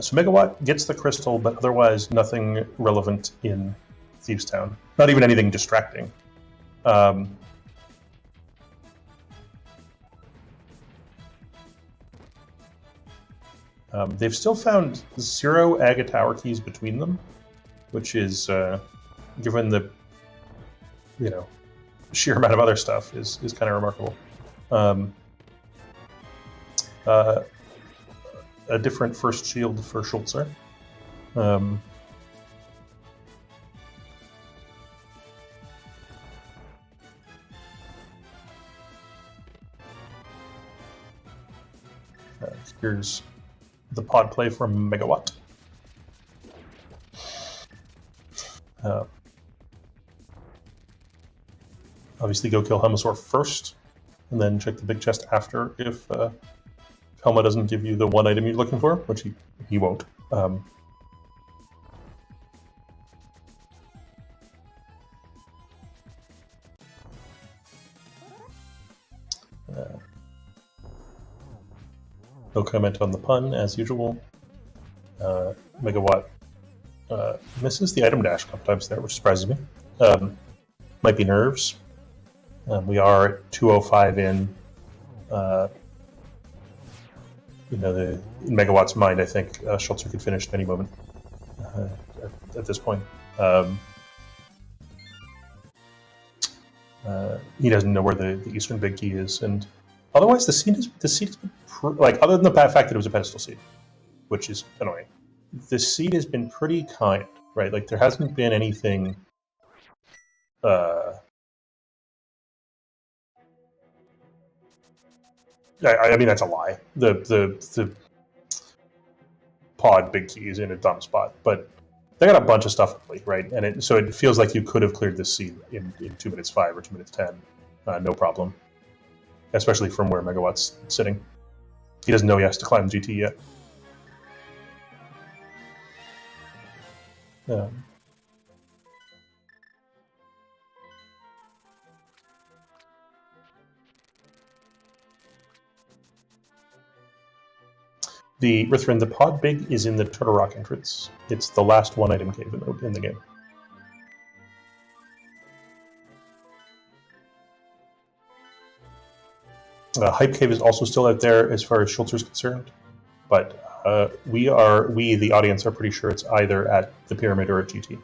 So Megawatt gets the crystal, but otherwise nothing relevant in Thieves Town. Not even anything distracting. They've still found 0 Agate Tower keys between them, which is, given the sheer amount of other stuff, is kind of remarkable. A different first shield for Schulzer. Here's the pod play from Megawatt. Obviously go kill Helmasaur first, and then check the big chest after if Helma doesn't give you the one item you're looking for, which he won't. No comment on the pun, as usual. Megawatt misses the item dash a couple times there, which surprises me. Might be nerves. We are at 2:05 in. In Megawatt's mind, I think Schulzer could finish at any moment at this point. He doesn't know where the Eastern Big Key is, and otherwise the seed has been other than the fact that it was a pedestal seed, which is annoying. The seed has been pretty kind, right? Like there hasn't been anything. I mean that's a lie. The pod big key is in a dumb spot, but they got a bunch of stuff early, right? And so it feels like you could have cleared this seed in 2 minutes 5 or 2 minutes 10, no problem. Especially from where Megawatt's sitting. He doesn't know he has to climb GT yet. The Rithrin, the pod big is in the Turtle Rock entrance. It's the last one item cave in the game. Hype Cave is also still out there as far as Schulzer's concerned, but we, the audience, are pretty sure it's either at the Pyramid or at GT.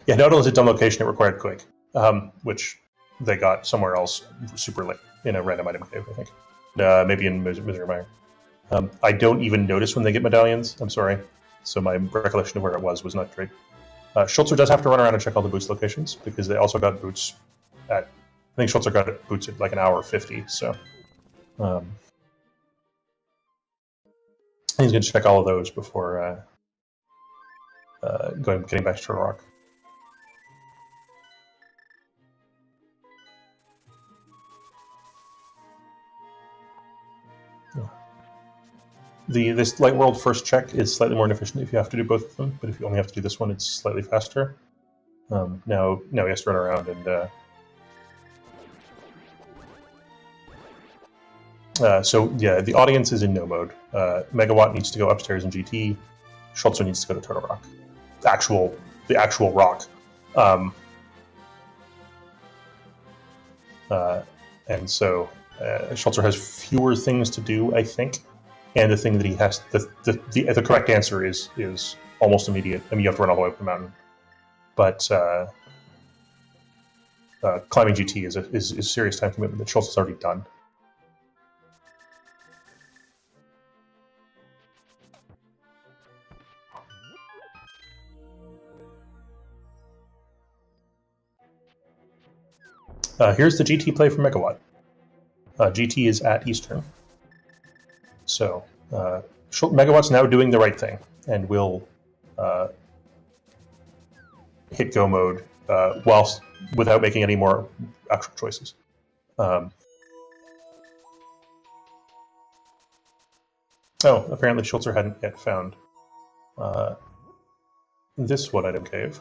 Yeah, not only is it dumb location, it required Quake, which they got somewhere else super late in a random item cave, I think. Maybe in Misery Mire. I don't even notice when they get medallions. I'm sorry. So my recollection of where it was not great. Schulzer does have to run around and check all the boots locations because they also got boots at. I think Schulzer got boots at like an hour 50. So he's going to check all of those before getting back to Turtle Rock. This Light World first check is slightly more inefficient if you have to do both of them, but if you only have to do this one, it's slightly faster. Now he has to run around and. So yeah, the audience is in no mode. Megawott needs to go upstairs in GT. Schulzer needs to go to Turtle Rock, the actual rock. And so Schulzer has fewer things to do, I think. And the thing that he has, the correct answer is almost immediate. I mean, you have to run all the way up the mountain, but climbing GT is a serious time commitment that Schultz has already done. Here's the GT play for Megawatt. GT is at Eastern. So Megawatt's now doing the right thing and will hit go mode without making any more actual choices. Oh, apparently Schulzer hadn't yet found this one item cave.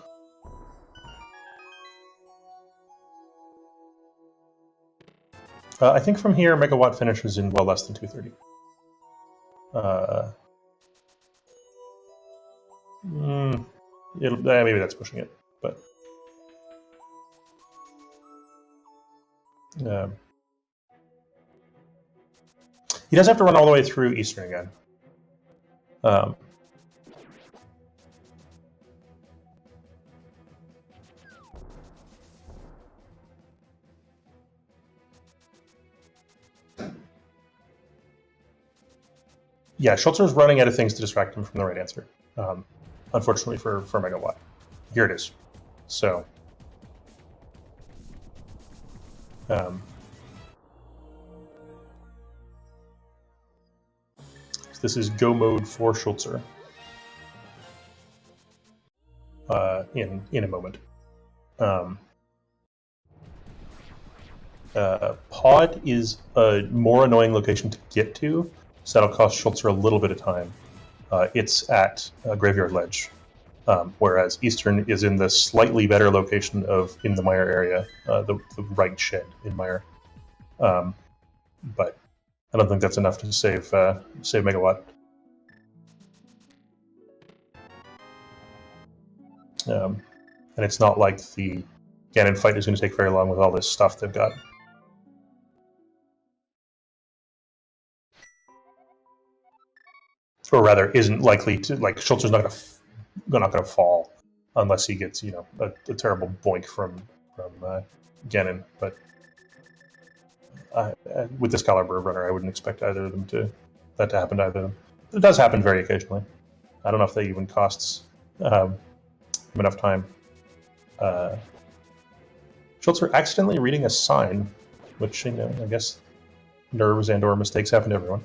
I think from here, Megawatt finishes in well less than 230. Maybe that's pushing it, but he does have to run all the way through Eastern again. Yeah, Schulzer's running out of things to distract him from the right answer. Unfortunately for Megawatt. Here it is. So this is go mode for Schulzer in a moment. Pod is a more annoying location to get to, so that'll cost Schulzer a little bit of time. It's at Graveyard Ledge, whereas Eastern is in the slightly better location in the Mire area, the right shed in Mire. But I don't think that's enough to save Megawatt. And it's not like the Ganon fight is going to take very long with all this stuff they've got. Or rather, isn't likely to. Like, Schulzer's not going to fall unless he gets, a terrible boink from Ganon. But with this caliber of runner, I wouldn't expect either of them that to happen to either of them. It does happen very occasionally. I don't know if that even costs enough time. Schulzer accidentally reading a sign, which, I guess nerves and/or mistakes happen to everyone.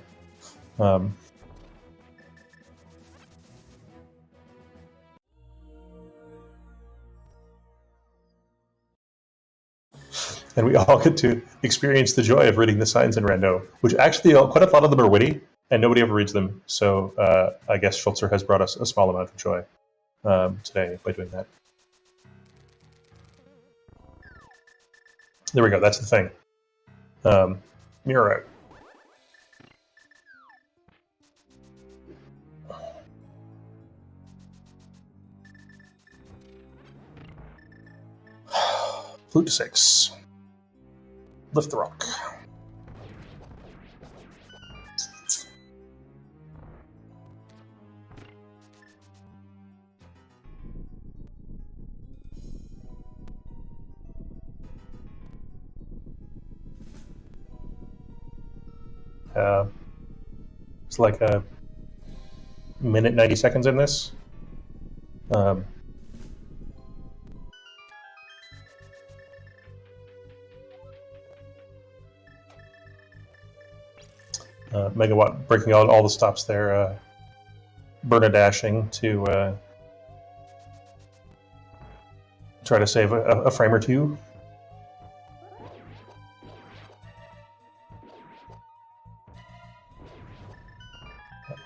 And we all get to experience the joy of reading the signs in Rando, which actually quite a lot of them are witty, and nobody ever reads them. So I guess Schulzer has brought us a small amount of joy today by doing that. There we go. That's the thing. Mirror out. Flute to 6. Lift the rock. it's like a minute 90 seconds in this. Megawatt breaking out all the stops there, burner dashing to try to save a frame or two.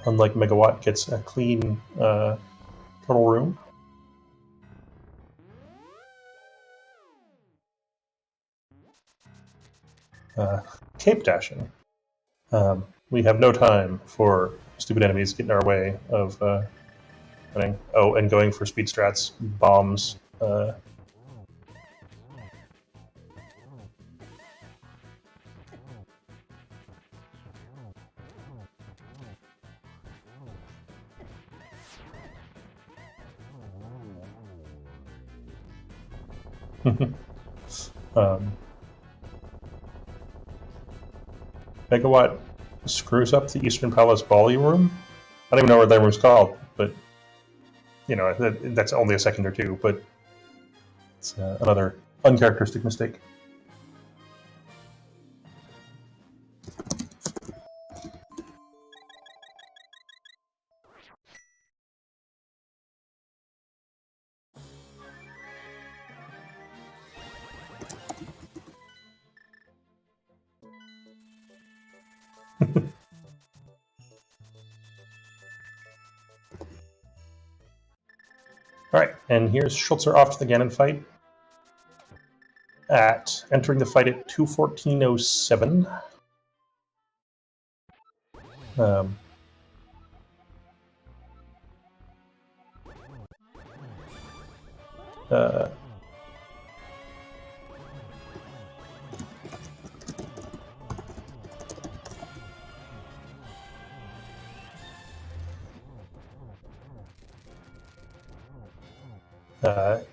Unlike Megawatt, gets a clean total room. Cape dashing. We have no time for stupid enemies getting in our way of running. Oh, and going for speed strats, bombs. Megawatt screws up the Eastern Palace ballroom. I don't even know what that room's called, but you know that's only a second or two. But it's another uncharacteristic mistake. Alright, and here's Schulzer off to the Ganon fight. Entering the fight at 2:14:07.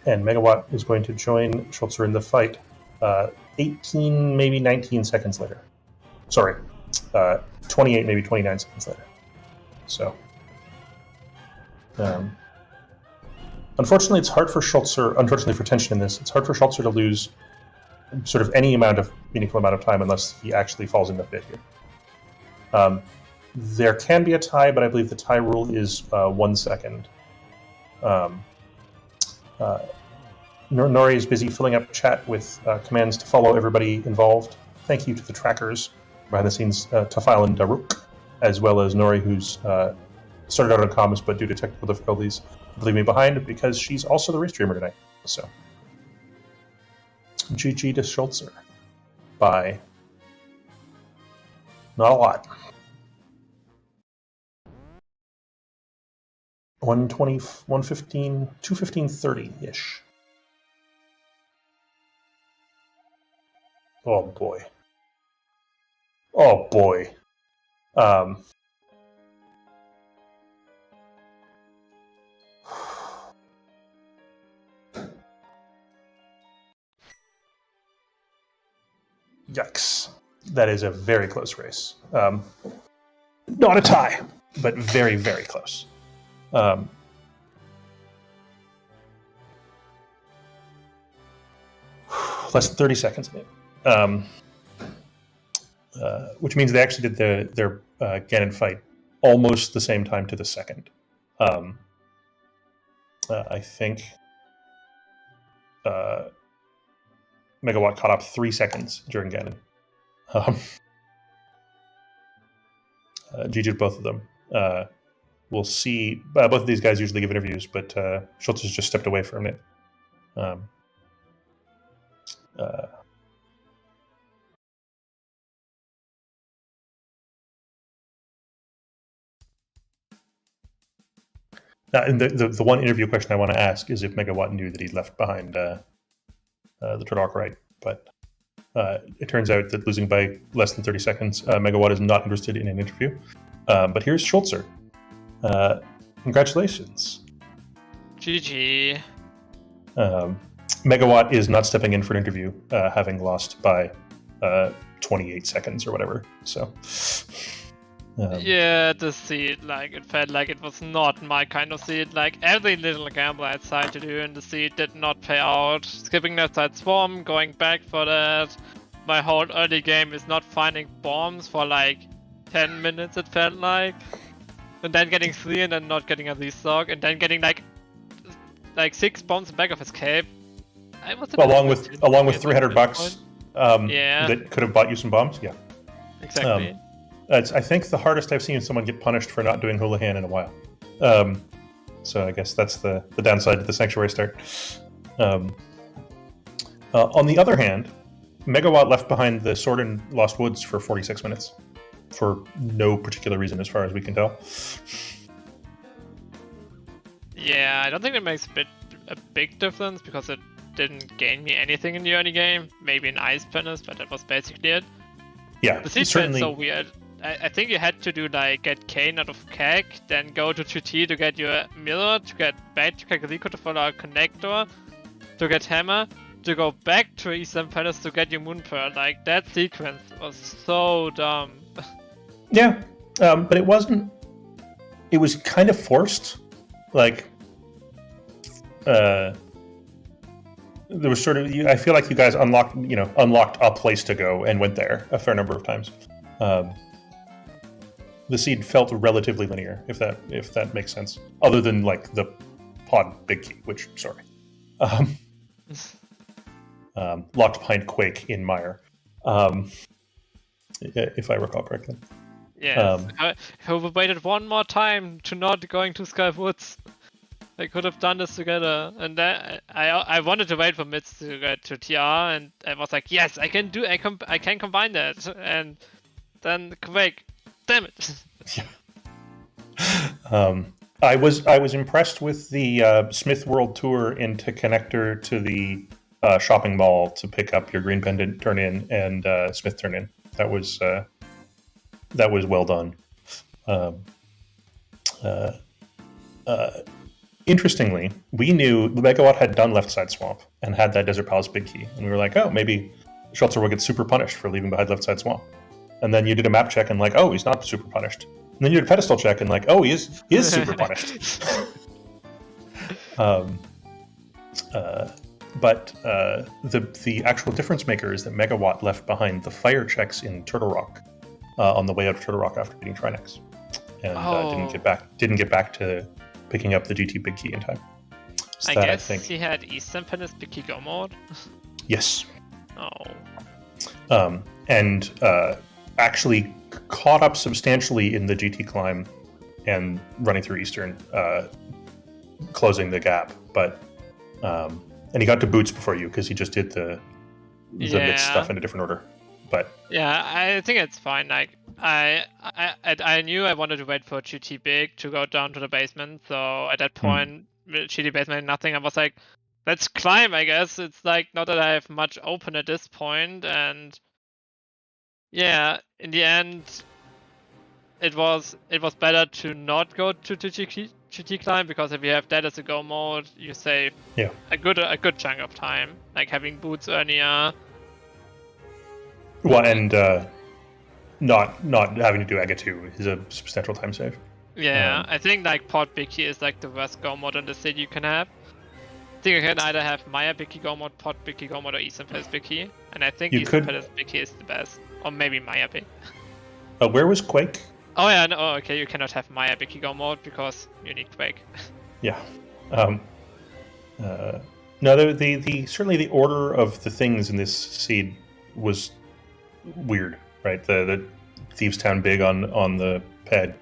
And Megawatt is going to join Schulzer in the fight 18, maybe 19 seconds later. Sorry, 28, maybe 29 seconds later. So, unfortunately, it's hard for Schulzer, unfortunately for tension in this, it's hard for Schulzer to lose sort of any meaningful amount of time unless he actually falls in the pit here. There can be a tie, but I believe the tie rule is 1 second. Nori is busy filling up chat with commands to follow everybody involved. Thank you to the trackers behind the scenes, Tafile and Daruk, as well as Nori, who's started out on comms, but due to technical difficulties, leave me behind because she's also the race streamer tonight. So, GG to Schulzer by not a lot. 120, 115, 215.30-ish. Oh boy. Oh boy. Yikes. That is a very close race. Not a tie, but very, very close. Less than 30 seconds in it. Which means they actually did their Ganon fight almost the same time to the second. I think Megawatt caught up 3 seconds during Ganon. GG to both of them. We'll see. Both of these guys usually give interviews, but Schultz's just stepped away from it. And the one interview question I want to ask is if Megawatt knew that he'd left behind the Turtok right, but it turns out that losing by less than 30 seconds, Megawatt is not interested in an interview. But here's Schulzer. Congratulations.
GG.
Megawatt is not stepping in for an interview, having lost by 28 seconds or whatever. So
Yeah, the seed, like, it felt like it was not my kind of seed. Like, every little gamble I tried to do in the seed did not pay out. Skipping left side swarm, going back for that. My whole early game is not finding bombs for like 10 minutes, it felt like. And then getting 3 and then not getting a restock, and then getting like 6 bombs back of escape. I was
along with $300
yeah,
that could have bought you some bombs. Yeah,
exactly.
I think the hardest I've seen someone get punished for not doing Houlihan in a while. So I guess that's the downside to the Sanctuary start. On the other hand, Megawott left behind the Sword and Lost Woods for 46 minutes. For no particular reason, as far as we can tell.
Yeah, I don't think it makes a big difference because it didn't gain me anything in the early game. Maybe an ice penance, but that was basically it.
Yeah,
the seed
certainly.
So weird. I think you had to do like get Kane out of Keg, then go to 2T to get your mirror, to get back to Kakariko to follow a connector, to get hammer, to go back to Eastern Palace to get your moon pearl. Like, that sequence was so dumb.
Yeah, but it wasn't. It was kind of forced. Like, there was sort of. I feel like you guys unlocked a place to go and went there a fair number of times. The seed felt relatively linear, if that makes sense. Other than like the pod big key, which locked behind Quake in Mire, if I recall correctly.
Yeah, if I waited one more time to not going to Sky Woods, I could have done this together. And then I wanted to wait for mids to get to TR, and I was like, yes, I can combine that. And then Quake, damn it.
I was impressed with the Smith World Tour into connector to the shopping mall to pick up your green pendant turn in and Smith turn in. That was well done. Interestingly, we knew Megawott had done left side swamp and had that Desert Palace big key, and we were like, oh, maybe Schulzer will get super punished for leaving behind left side swamp. And then you did a map check and like, oh, he's not super punished. And then you did a pedestal check and like, oh, he is super punished. But the actual difference maker is that Megawatt left behind the fire checks in Turtle Rock on the way out of Turtle Rock after beating Trinex, and didn't get back to picking up the GT big key in time. So
I think he had Eastern Palace big key go mode.
Yes.
Oh.
And actually caught up substantially in the GT climb and running through Eastern, closing the gap. But and he got to boots before you because he just did the mid stuff in a different order. But
yeah, I think it's fine. Like I knew I wanted to wait for GT big to go down to the basement. So at that point, GT basement nothing. I was like, let's climb. I guess it's like not that I have much open at this point, and yeah, in the end, it was better to not go to GT climb, because if you have that as a go mode, you save a good chunk of time, like having boots earlier.
Well, and not having to do Aga 2 is a substantial time save.
Yeah, I think like Port Biki is like the worst go mode in the city you can have. I think you can either have Maya Biki go mode, Port Biki go mode, or Eastern Palace Biki, and I think Eastern Palace Biki is the best, or maybe Maya Biki.
Where was Quake?
Oh yeah, no, okay, you cannot have Maya Biki go mode because you need Quake.
Yeah. No, the certainly the order of the things in this seed was weird, right? The Thieves Town big on the ped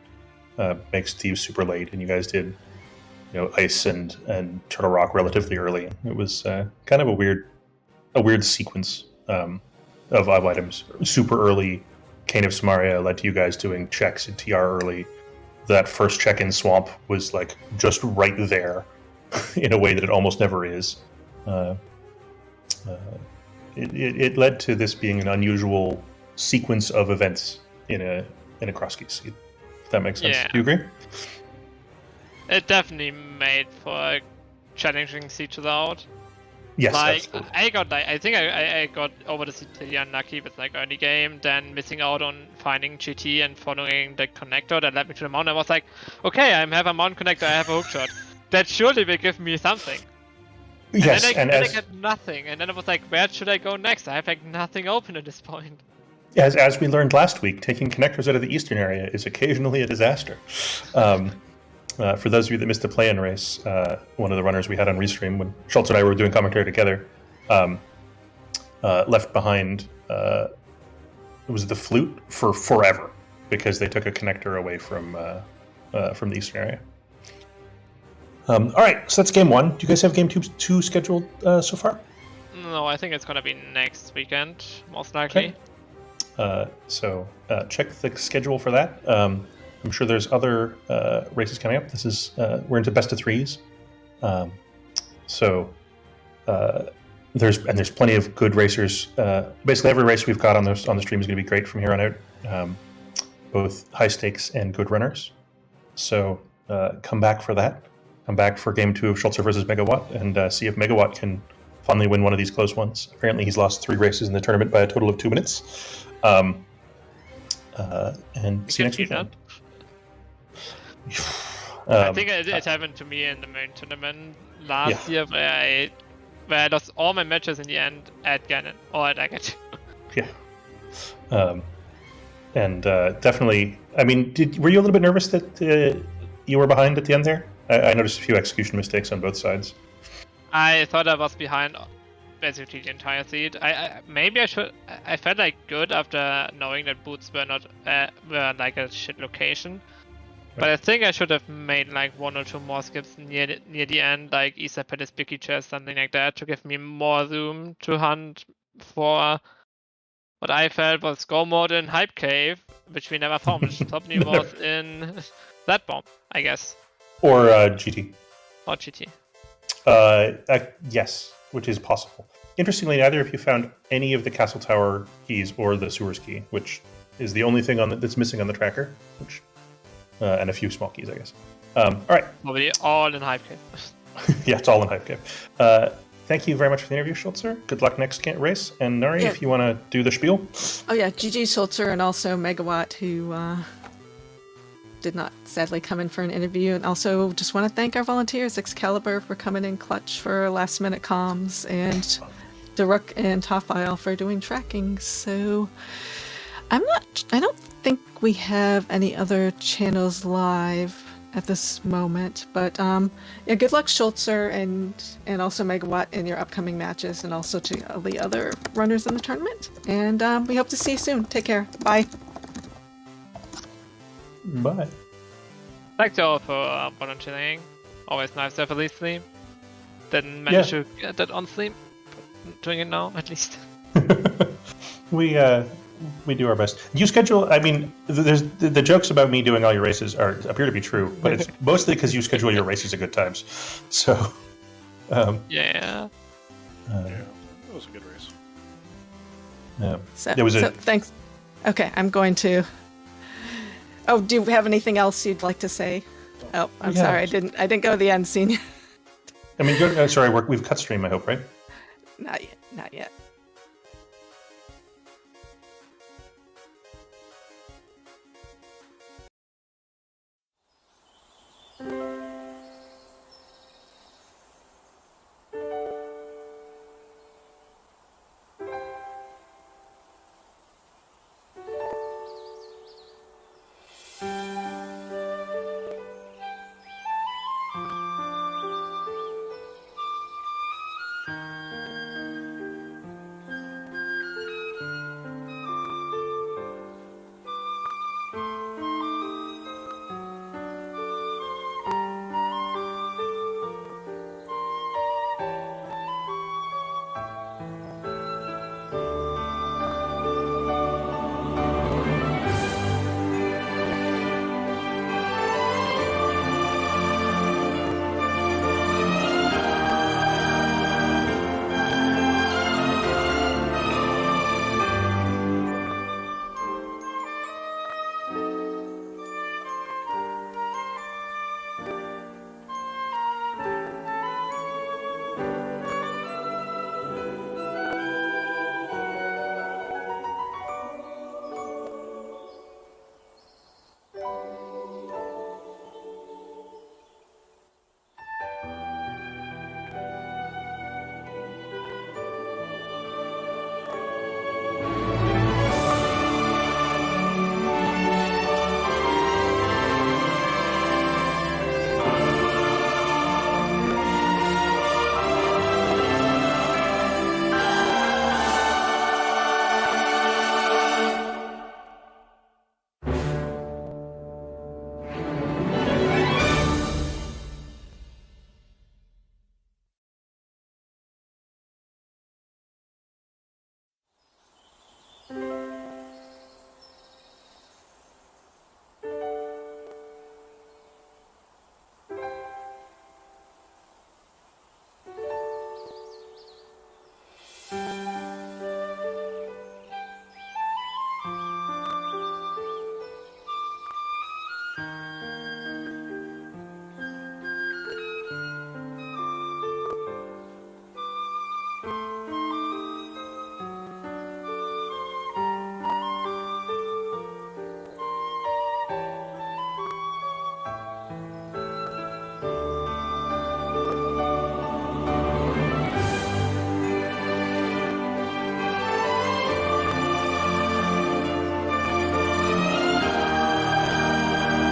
makes Thieves super late, and you guys did Ice and Turtle Rock relatively early. It was kind of a weird sequence of items. Super early, Cane of Samaria led to you guys doing checks in TR early. That first check in Swamp was like just right there in a way that it almost never is. It led to this being an unusual sequence of events in a Crosskeys seed. If that makes sense.
Yeah.
Do you agree?
It definitely made for a challenging siege out.
Yes,
Like
absolutely.
I think I got over the pretty unlucky with like early game, then missing out on finding GT and following the connector that led me to the mountain. I was like, okay, I have a mountain connector, I have a hookshot. That surely will give me something.
Yes,
And then I get nothing, and then I was like, where should I go next? I have like nothing open at this point.
as we learned last week, taking connectors out of the eastern area is occasionally a disaster. For those of you that missed the play-in race, one of the runners we had on Restream when Schultz and I were doing commentary together left behind. It was the flute for forever because they took a connector away from the eastern area. All right, so that's game one. Do you guys have game two scheduled so far?
No, I think it's gonna be next weekend, most likely.
Okay. So check the schedule for that. I'm sure there's other races coming up. This is we're into best of threes, so there's plenty of good racers. Basically, every race we've got on the stream is going to be great from here on out. Both high stakes and good runners. So come back for that. Come back for game 2 of Schulzer versus Megawatt and see if Megawatt can finally win one of these close ones. Apparently, he's lost 3 races in the tournament by a total of 2 minutes. And see you next weekend.
I think it happened to me in the main tournament last year where I lost all my matches in the end at Ganon or at Agate.
Yeah. And definitely, I mean, were you a little bit nervous that you were behind at the end there? I noticed a few execution mistakes on both sides.
I thought I was behind basically the entire seed. Maybe I should. I felt like good after knowing that boots were not were like a shit location. But I think I should have made like 1 or 2 more skips near the end, like Easter Palace, Picky Chest, something like that, to give me more room to hunt for what I felt was go mode in Hype Cave, which we never found, which probably was in that bomb, I guess.
Or GT.
Or GT.
Yes, which is possible. Interestingly, neither of you found any of the Castle Tower keys or the Sewers key, which is the only thing that's missing on the tracker, which and a few small keys, I guess. All right.
Probably all in Hype Cave.
Yeah, it's all in Hype Cave. Thank you very much for the interview, Schulzer. Good luck next race. And Nari, if you want to do the spiel.
Oh yeah, GG Schulzer and also Megawatt, who did not sadly come in for an interview. And also just want to thank our volunteers, Excalibur for coming in clutch for last minute comms, and Daruk and Tofile for doing tracking. So I don't think we have any other channels live at this moment, but yeah, good luck Schulzer and also Megawatt in your upcoming matches, and also to all the other runners in the tournament. And we hope to see you soon. Take care. Bye.
Bye.
Thanks you all for volunteering. Always nice to have a lead stream. Didn't manage to get that on stream. Doing it now, at least.
We do our best. You schedule. I mean, there's the jokes about me doing all your races appear to be true, but it's mostly because you schedule your races at good times. So,
yeah.
That was a good race.
Yeah.
So thanks. Okay, I'm going to. Oh, do you have anything else you'd like to say? Oh, I'm sorry, I didn't go to the end scene.
I mean, sorry, we've cut stream. I hope, right?
Not yet.